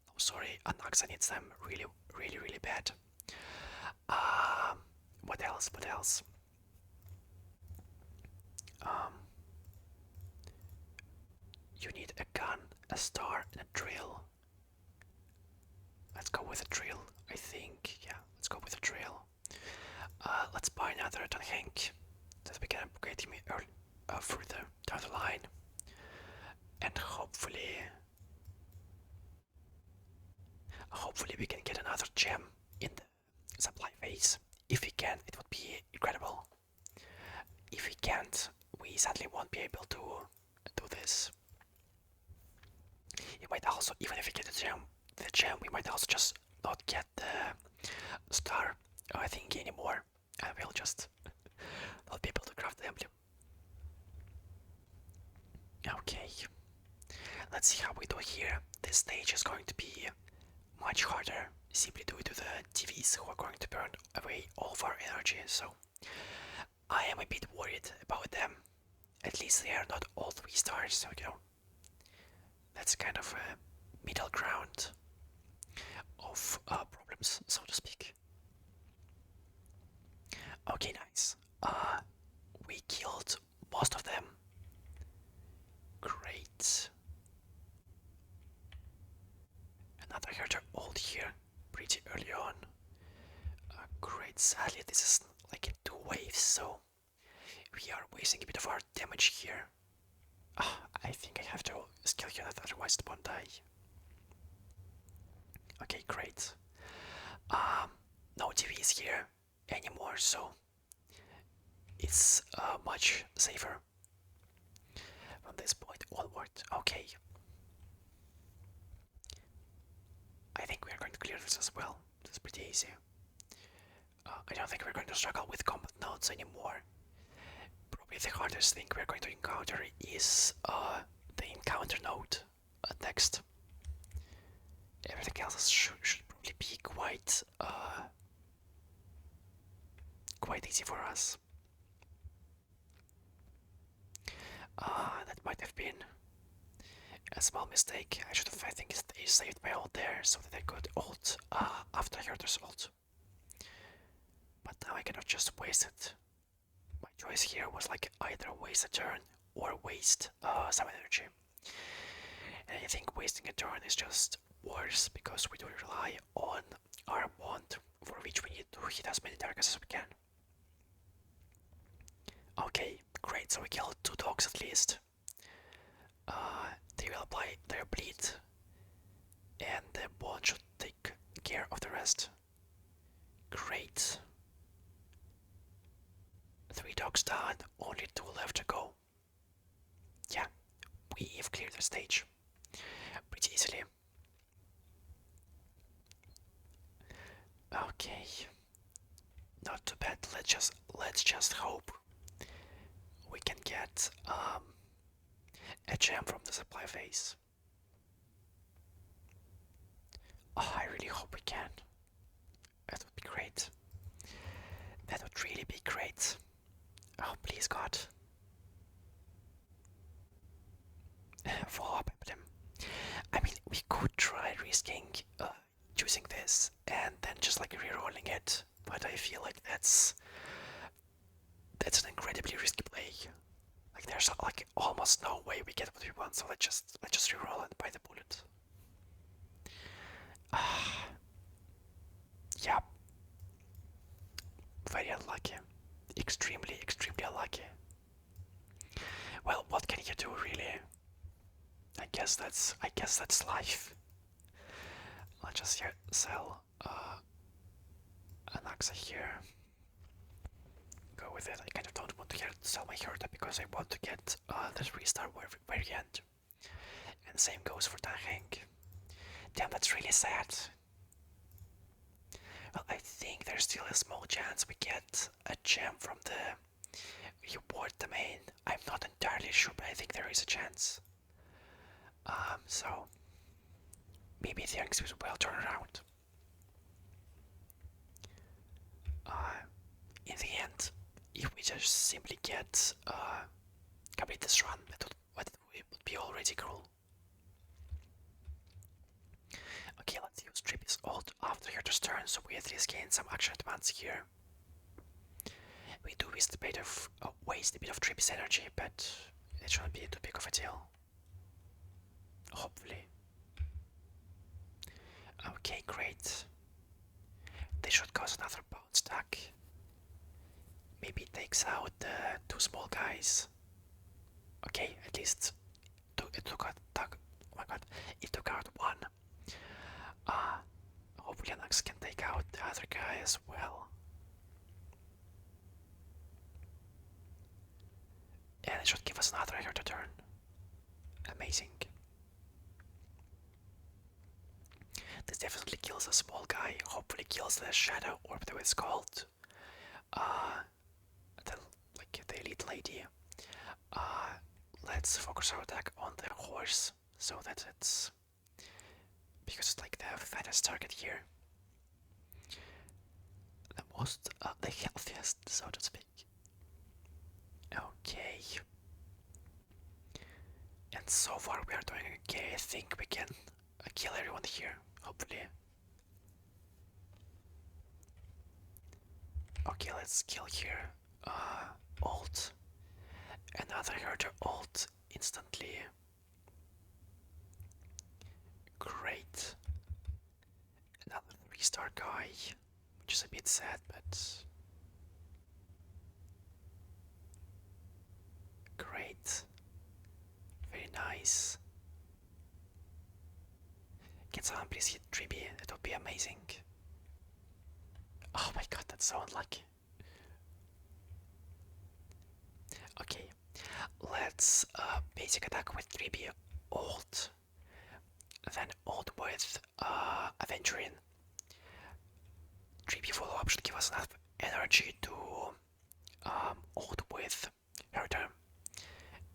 Oh, sorry, Anaxa needs them really, really, really bad. What else? What else? You need a gun, a star, and a drill. Let's go with a drill, I think. Yeah, let's go with a drill. Let's buy another Hank that we can upgrade him further down the line. And hopefully we can get another gem in the supply phase. If we can, it would be incredible. If we can't, we sadly won't be able to do this. You might also, even if we get the gem, we might also just not get the star thingy anymore, and we'll just not be able to craft the emblem. Okay, let's see how we do here. This stage is going to be much harder, simply due to the TVs who are going to burn away all of our energy, so I am a bit worried about them. At least they are not all 3 stars, so you know, that's kind of a middle ground of problems, so to speak. Okay, nice. We killed most of them. Great. Another Herta ult here, pretty early on. Great, sadly this is like in 2 waves, so we are wasting a bit of our damage here. I think I have to skill here, otherwise it won't die. Okay, great. No TVs here anymore, so it's much safer from this point onward. Okay. I think we are going to clear this as well. This is pretty easy. I don't think we're going to struggle with combat nodes anymore. Probably the hardest thing we're going to encounter is the encounter node next. Everything else should probably be quite easy for us. That might have been a small mistake. I should have, I think, saved my ult there so that I could ult after Herta's ult. But now I cannot just waste it. My choice here was like either waste a turn or waste some energy. And I think wasting a turn is just worse because we do rely on our bond for which we need to hit as many targets as we can. Okay, great, so we killed 2 dogs at least. They will apply their bleed and the bond should take care of the rest. Great. 3 dogs done, only 2 left to go. Yeah, we've cleared the stage pretty easily. Okay, not too bad. Let's just hope we can get a gem from the supply phase. Oh, I really hope we can. That would be great. That would really be great. Oh, please, God. Follow up with him. I mean, we could try risking choosing this and then just like rerolling it, but I feel like that's an incredibly risky play. Like there's like almost no way we get what we want, so let's just reroll and buy the bullet. Yeah. Very unlucky. Extremely unlucky. Well, what can you do really? I guess that's life. Let's just sell an Axa here. Go with it. I kind of don't want to sell my Herta because I want to get the 3-star variant. And same goes for Tank. Damn, that's really sad. Well, I think there's still a small chance we get a gem from the reward domain. I'm not entirely sure, but I think there is a chance. So maybe things will turn around. In the end, if we just simply get complete this run, it would be already cool. Okay, let's use Trippy's ult after Herta's turn, so we at least gain some action advance here. We do waste a bit of Trippy's energy, but it shouldn't be too big of a deal. Hopefully. Okay, great. This should cause another bounce stack. Maybe it takes out the 2 small guys. Okay, at least it took out. Oh my god, it took out 1. Hopefully Anax can take out the other guy as well. And it should give us another Herta turn. Amazing. This definitely kills a small guy. Hopefully kills the shadow orb that it's called. The elite lady. Let's focus our attack on the horse so that it's because it's like the fattest target here. The healthiest, so to speak. Okay. And so far we are doing okay. I think we can kill everyone here, hopefully. Okay, let's kill here. Ult. Another Herta ult instantly. Great. Another 3-star guy, which is a bit sad, but great. Very nice. Can someone please hit Triby? That would be amazing. Oh my god, that's so unlucky. Okay, let's basic attack with Triby, ult, then ult with Aventurin. Triby follow up should give us enough energy to ult with Herta,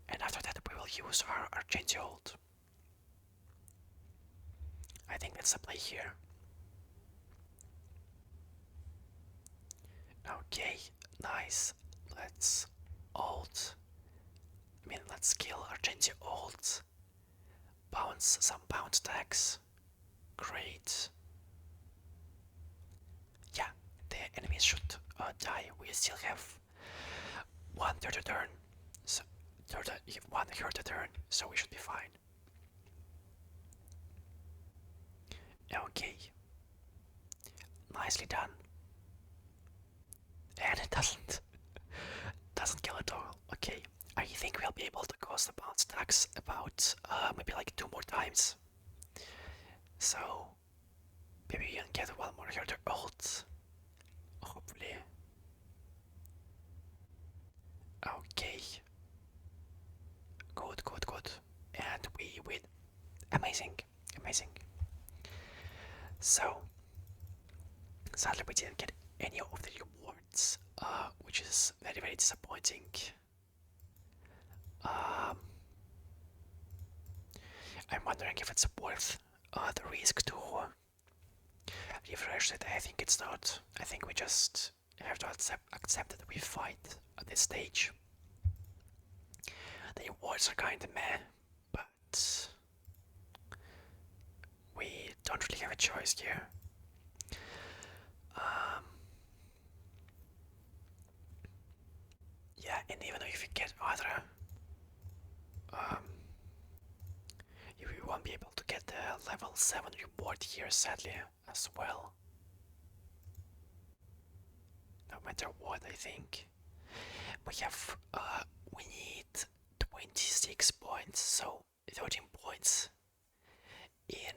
and after that we will use our Argenti ult. I think that's the play here. Okay, nice. Let's ult. Let's kill Argentia ult. Bounce some bounce attacks. Great. Yeah, the enemies should die. We still have one Herta turn. So, one Herta turn, so we should be fine. Okay. Nicely done. And it doesn't kill at all. Okay. I think we'll be able to cause the bounce attacks about maybe like 2 more times. So maybe we can get one more Herta ult. Hopefully. Okay. Good, good, good. And we win. Amazing, amazing. So, sadly we didn't get any of the rewards, which is very, very disappointing. Um, I'm wondering if it's worth the risk to refresh it. I think it's not. I think we just have to accept that we fight at this stage. The rewards are kinda meh, but we don't really have a choice here. Um, yeah, and even if you get other, um, you won't be able to get the level 7 reward here, sadly, as well. No matter what, I think. We need 26 points, so 13 points in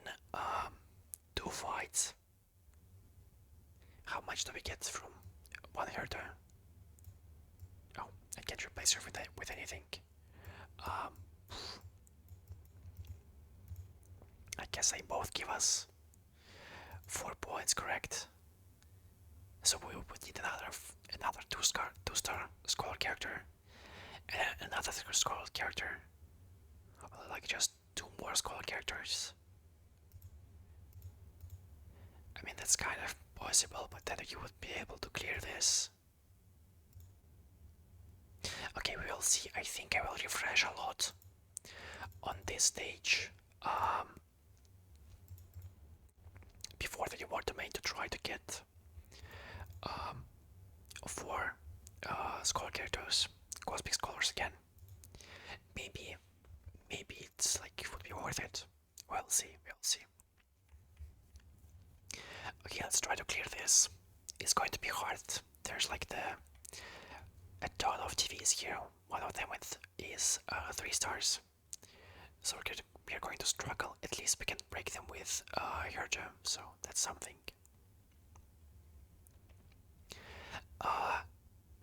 2 fights. How much do we get from one Herta? Oh, I can't replace her with anything. Um, I guess they both give us 4 points, correct? So we would need another two-star scholar character and another scholar character, like just 2 more scholar characters. I mean, that's kind of possible, but then you would be able to clear this. Okay, we will see. I think I will refresh a lot on this stage before the reward domain to try to get 4 scholar characters, cosmic scholars again. Maybe it's like it would be worth it. We'll see. We'll see. Okay, let's try to clear this. It's going to be hard. There's like a ton of TVs here. One of them is 3 stars. So we are going to struggle. At least we can break them with Herta, so that's something.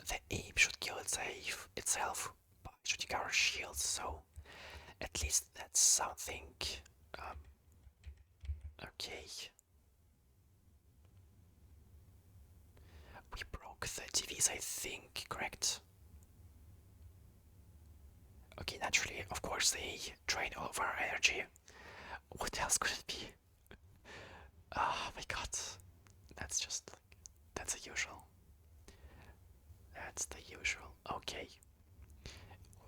The ape should kill itself by shooting our shields, so at least that's something. Um, okay. We broke the TVs, I think, correct? Okay, naturally, of course, they drain all of our energy. What else could it be? Oh my god. That's just like, that's the usual. That's the usual. Okay.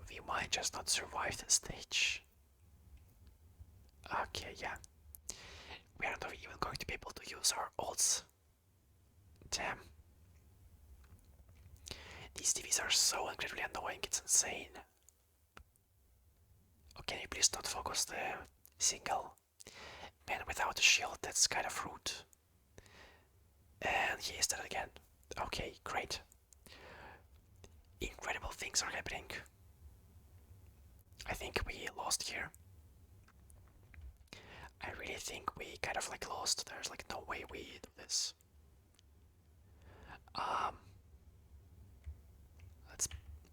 We might just not survive this stage. Okay, yeah. We are not even going to be able to use our ults. Damn. These TVs are so incredibly annoying, it's insane. Oh, can you please not focus the single man without a shield? That's kind of rude. And he is dead again. Okay, great. Incredible things are happening. I think we lost here. I really think we kind of like lost. There's like no way we do this.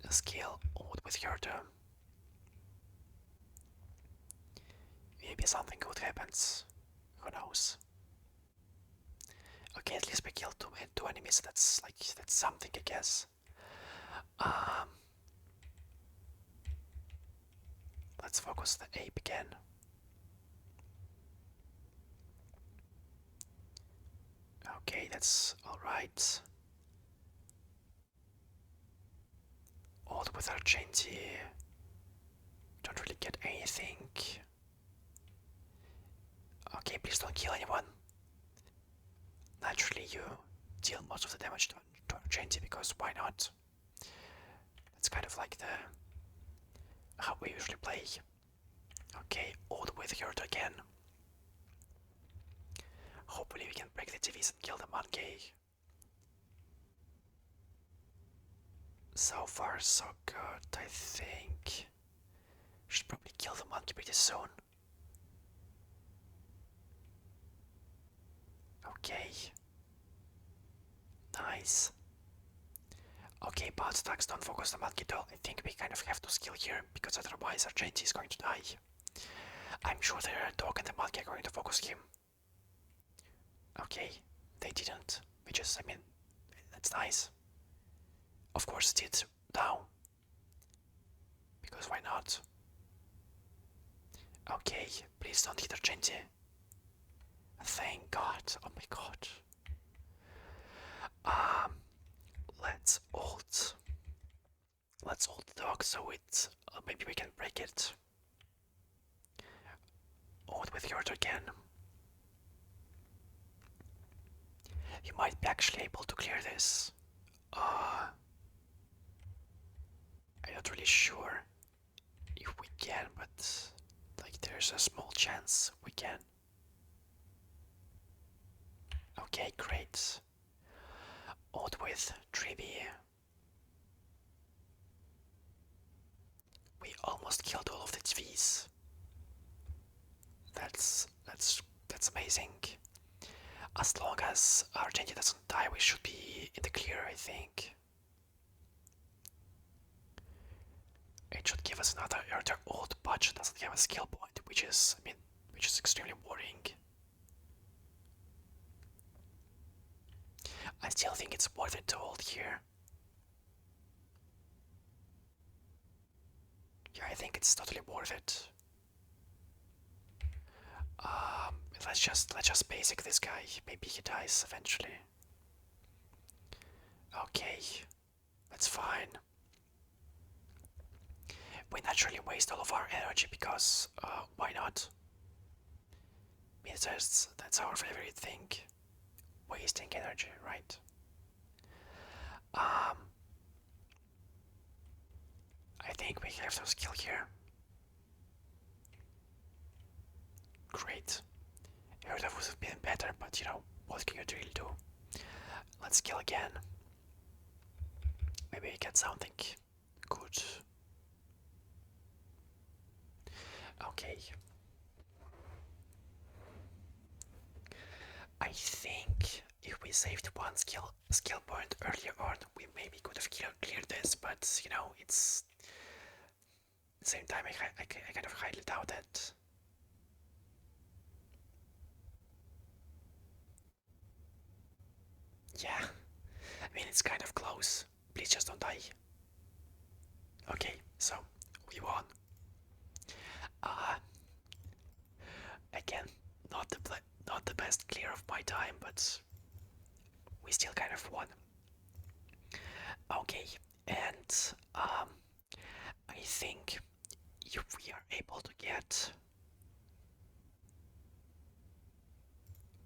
Let's scale with Herta. Maybe something good happens. Who knows? Okay, at least we killed two enemies. That's something, I guess. Let's focus the ape again. Okay, that's alright. Out with Argenti. Don't really get anything. Okay, please don't kill anyone. Naturally, you deal most of the damage to Argenti because why not? That's kind of like the how we usually play. Okay, Old with Herta again. Hopefully we can break the TVs and kill the Monkey. So far so good, I think. Should probably kill the monkey pretty soon. Okay. Nice. Okay, bounce attacks don't focus the monkey though. I think we kind of have to skill here because otherwise Argenti is going to die. I'm sure the dog and the monkey are going to focus him. Okay, they didn't. I mean, that's nice. Of course it did now. Because why not? Okay, please don't hit Argenti. Thank God. Oh my God. Let's ult. Let's ult the dog so it maybe we can break it. Ult with Herta again. You might be actually able to clear this. I'm not really sure if we can, but like there's a small chance we can. Okay, great. Ult with 3B. We almost killed all of the TVs. That's amazing. As long as Argenti doesn't die, we should be in the clear, I think. It should give us another ult, but doesn't have a skill point, which is extremely worrying. I still think it's worth it to hold here. Yeah, I think it's totally worth it. Let's just basic this guy. Maybe he dies eventually. Okay, that's fine. We naturally waste all of our energy because why not? I mean, that's our favorite thing. Wasting energy, right? I think we have to skill here. Great. Herta would have been better, but you know, what can you really do? Let's kill again. Maybe we get something good. Okay. I think if we saved one skill point earlier on, we maybe could have cleared this, but you know, it's at the same time I kind of highly doubt it. Yeah, I mean it's kind of close. Please just don't die. Okay, so we won. Again, not the best clear of my time, but we still kind of won. Okay, and I think if we are able to get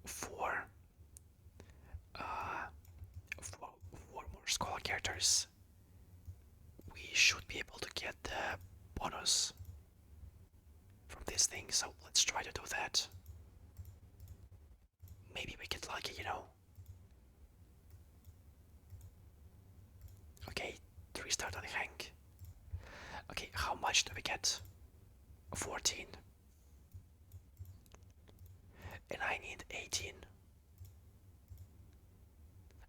four more scholar characters, we should be able to get the bonus from this thing, so let's try to do that. Maybe we get lucky, you know. Okay, 3-star on Hank. Okay, how much do we get? 14. And I need 18.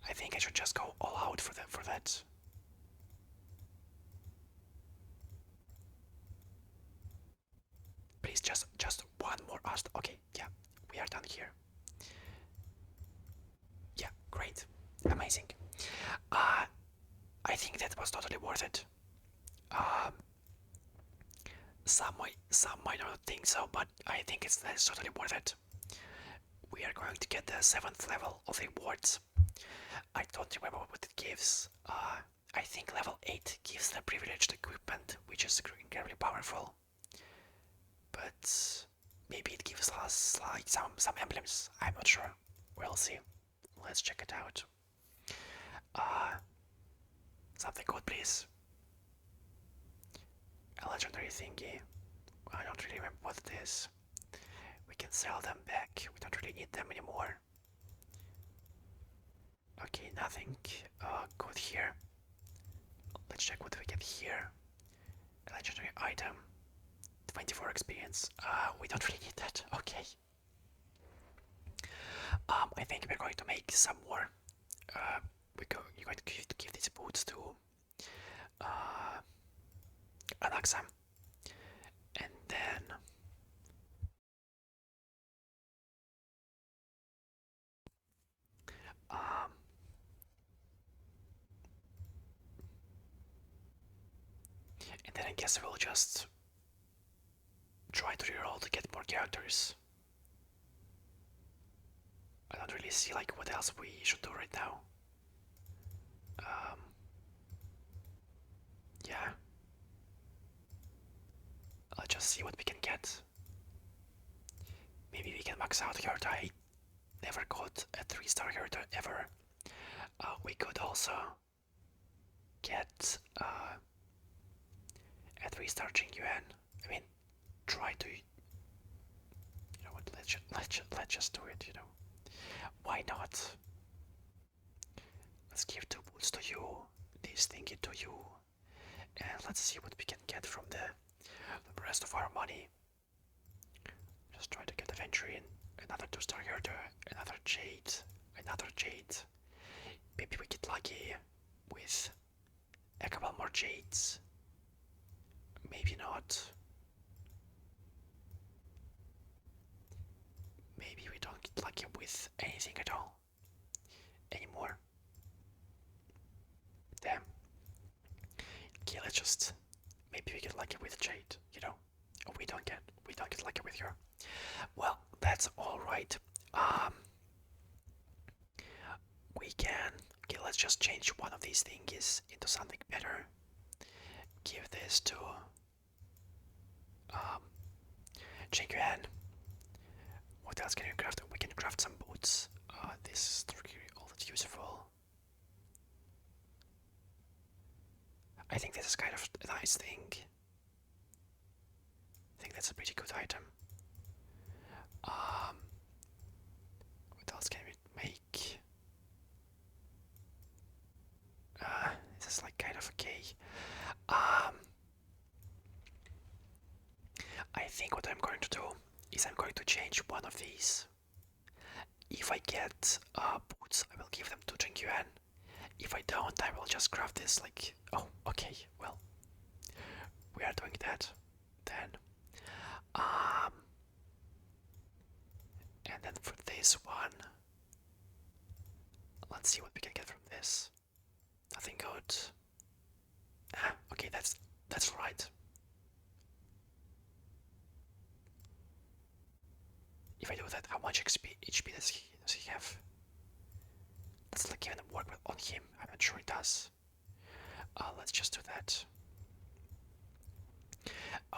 I think I should just go all out for that. Please just one more Asta. Okay, yeah, we are done here. Yeah, great. Amazing. I think that was totally worth it. Some might not think so, but I think that's totally worth it. We are going to get the 7th level of the rewards. I don't remember what it gives. I think level 8 gives the privileged equipment, which is incredibly powerful. But maybe it gives us like some emblems. I'm not sure. We'll see. Let's check it out. Uh, Something good, please. A legendary thingy. I don't really remember what it is. We can sell them back. We don't really need them anymore. Okay, nothing good here. Let's check what we get here. A legendary item. 24 experience. We don't really need that. Okay. I think we're going to make some more. You're going to give these boots to Alexa, and then um, I guess we'll just try to reroll to get more characters. I don't really see like what else we should do right now. Yeah. Let's just see what we can get. Maybe we can max out Herta. I never got a 3-star Herta ever. We could also get a 3-star Jingyuan. I mean, try to. You know what? Let's just do it. You know, why not? Let's give 2 boots to you, this thingy to you, and let's see what we can get from the rest of our money. Just try to get a venture in. Another 2-star Herder, another Jade, another Jade. Maybe we get lucky with a couple more Jades. Maybe not. Maybe we don't get lucky with anything at all anymore. Damn. Okay, let's just maybe we get lucky with Jade, you know. Oh, we don't get lucky with her. Well, that's all right. We can. Okay, let's just change one of these thingies into something better. Give this to Jingyuan. What else can we craft? We can craft some boots. This is really all that's useful. I think this is kind of a nice thing. I think that's a pretty good item. What else can we make? This is like kind of okay. I think what I'm going to do is I'm going to change one of these. If I get boots, I will give them to Jingyuan. If I don't, I will just craft this like... Oh, okay, well, we are doing that then. And then for this one, let's see what we can get from this. Nothing good. Okay, that's right. If I do that, how much HP does he have? Let's like even work on him. I'm not sure it does. Let's just do that.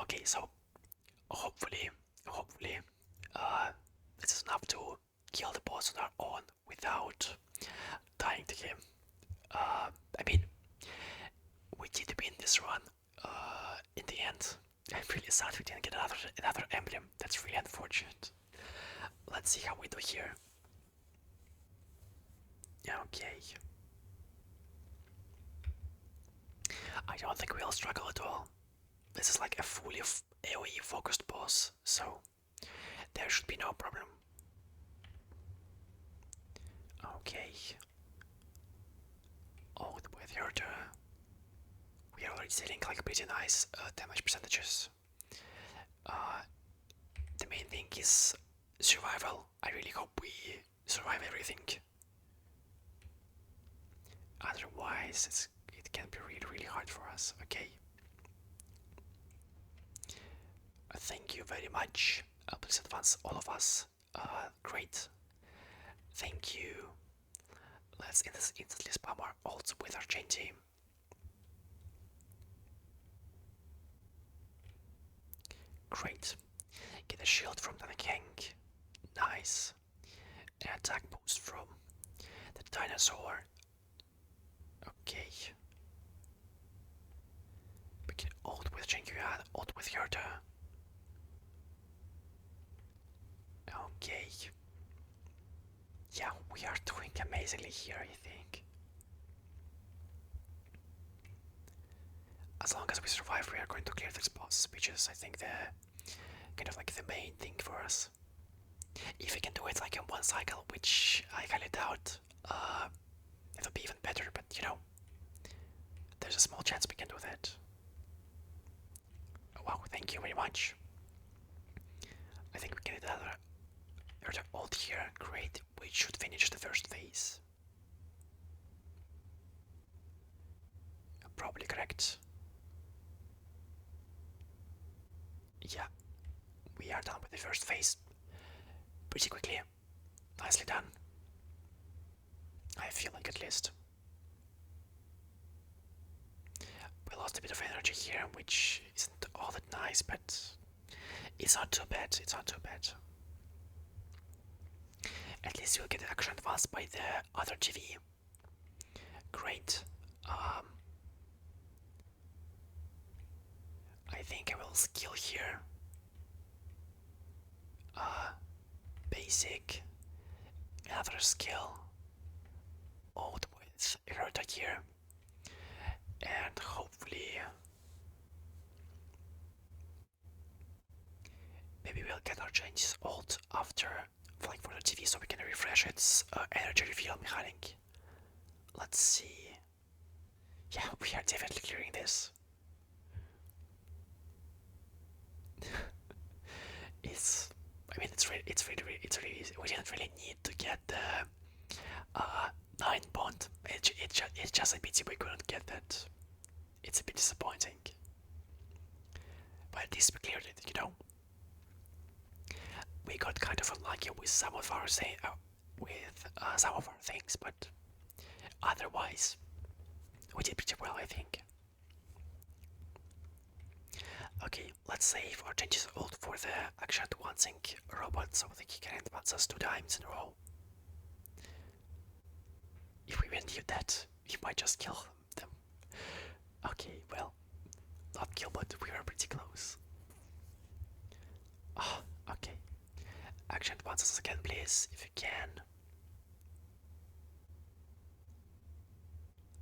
Okay, so hopefully, this is enough to kill the boss on our own without dying to him. I mean, we did win this run. In the end, I'm really sad we didn't get another emblem. That's really unfortunate. Let's see how we do here. Okay. I don't think we'll struggle at all. This is like a fully AoE focused boss, so there should be no problem. Okay. Oh, with Herta, we are already seeing like pretty nice damage percentages. The main thing is survival. I really hope we survive everything. Otherwise, it can be really hard for us. Okay. Thank you very much. Please advance all of us. Great. Thank you. Let's instantly spam our ults with our chain team. Great. Get a shield from the king. Nice. An attack boost from the dinosaur. Okay. We can ult with Jinkyuan, ult with Herta. Okay. Yeah, we are doing amazingly here, I think. As long as we survive, we are going to clear this boss, which is, I think, the kind of like the main thing for us. If we can do it like in one cycle, which I highly doubt, it'll be even better, but you know, there's a small chance we can do that. Wow, thank you very much. I think we can get another ult here. Great, we should finish the first phase. Probably correct. Yeah, we are done with the first phase pretty quickly. Nicely done. I feel like, at least. We lost a bit of energy here, which isn't all that nice, but it's not too bad. It's not too bad. At least you'll get action advanced by the other TV. Great. I think I will skill here. Basic. Another skill. Old with Herta here. And hopefully maybe we'll get our changes ult after flying for the TV so we can refresh its energy refill mechanic. Let's see. Yeah, we are definitely clearing this. it's really easy. We didn't really need to get the 9 bond. It's just a pity we couldn't get that. It's a bit disappointing. But at least we cleared it, you know. We got kind of unlucky with some of our things, but otherwise we did pretty well, I think. Okay, let's save our changes ult for the action advancing robot so that he can advance us 2 times in a row. If we win that, we might just kill them. Okay, well, not kill, but we were pretty close. Oh, okay. Action advances again, please, if you can.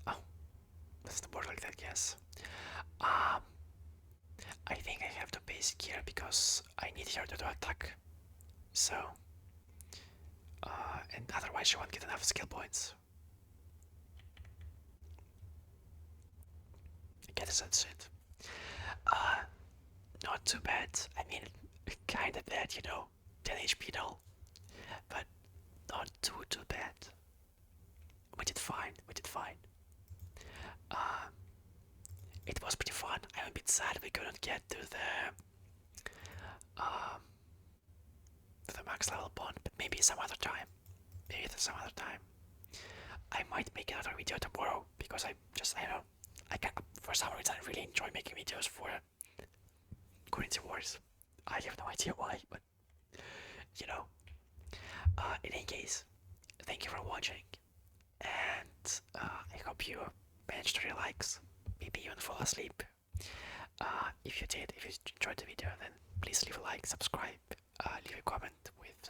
Oh, doesn't work like that, yes. I think I have to base gear because I need her to attack. So, and otherwise she won't get enough skill points. I guess that's it. Not too bad. I mean, kinda bad, you know. 10 HP though. But not too bad. We did fine, we did fine. It was pretty fun. I'm a bit sad we couldn't get to the max level bond, but maybe some other time. Maybe some other time. I might make another video tomorrow because I don't know. I can, for some reason I really enjoy making videos for Currency Wars. I have no idea why, but you know. In any case, thank you for watching, and I hope you managed to relax, maybe even fall asleep. If you did, if you enjoyed the video, then please leave a like, subscribe, leave a comment with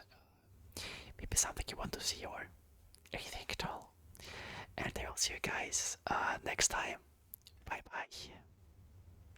maybe something you want to see or anything at all. And I will see you guys next time. Bye bye.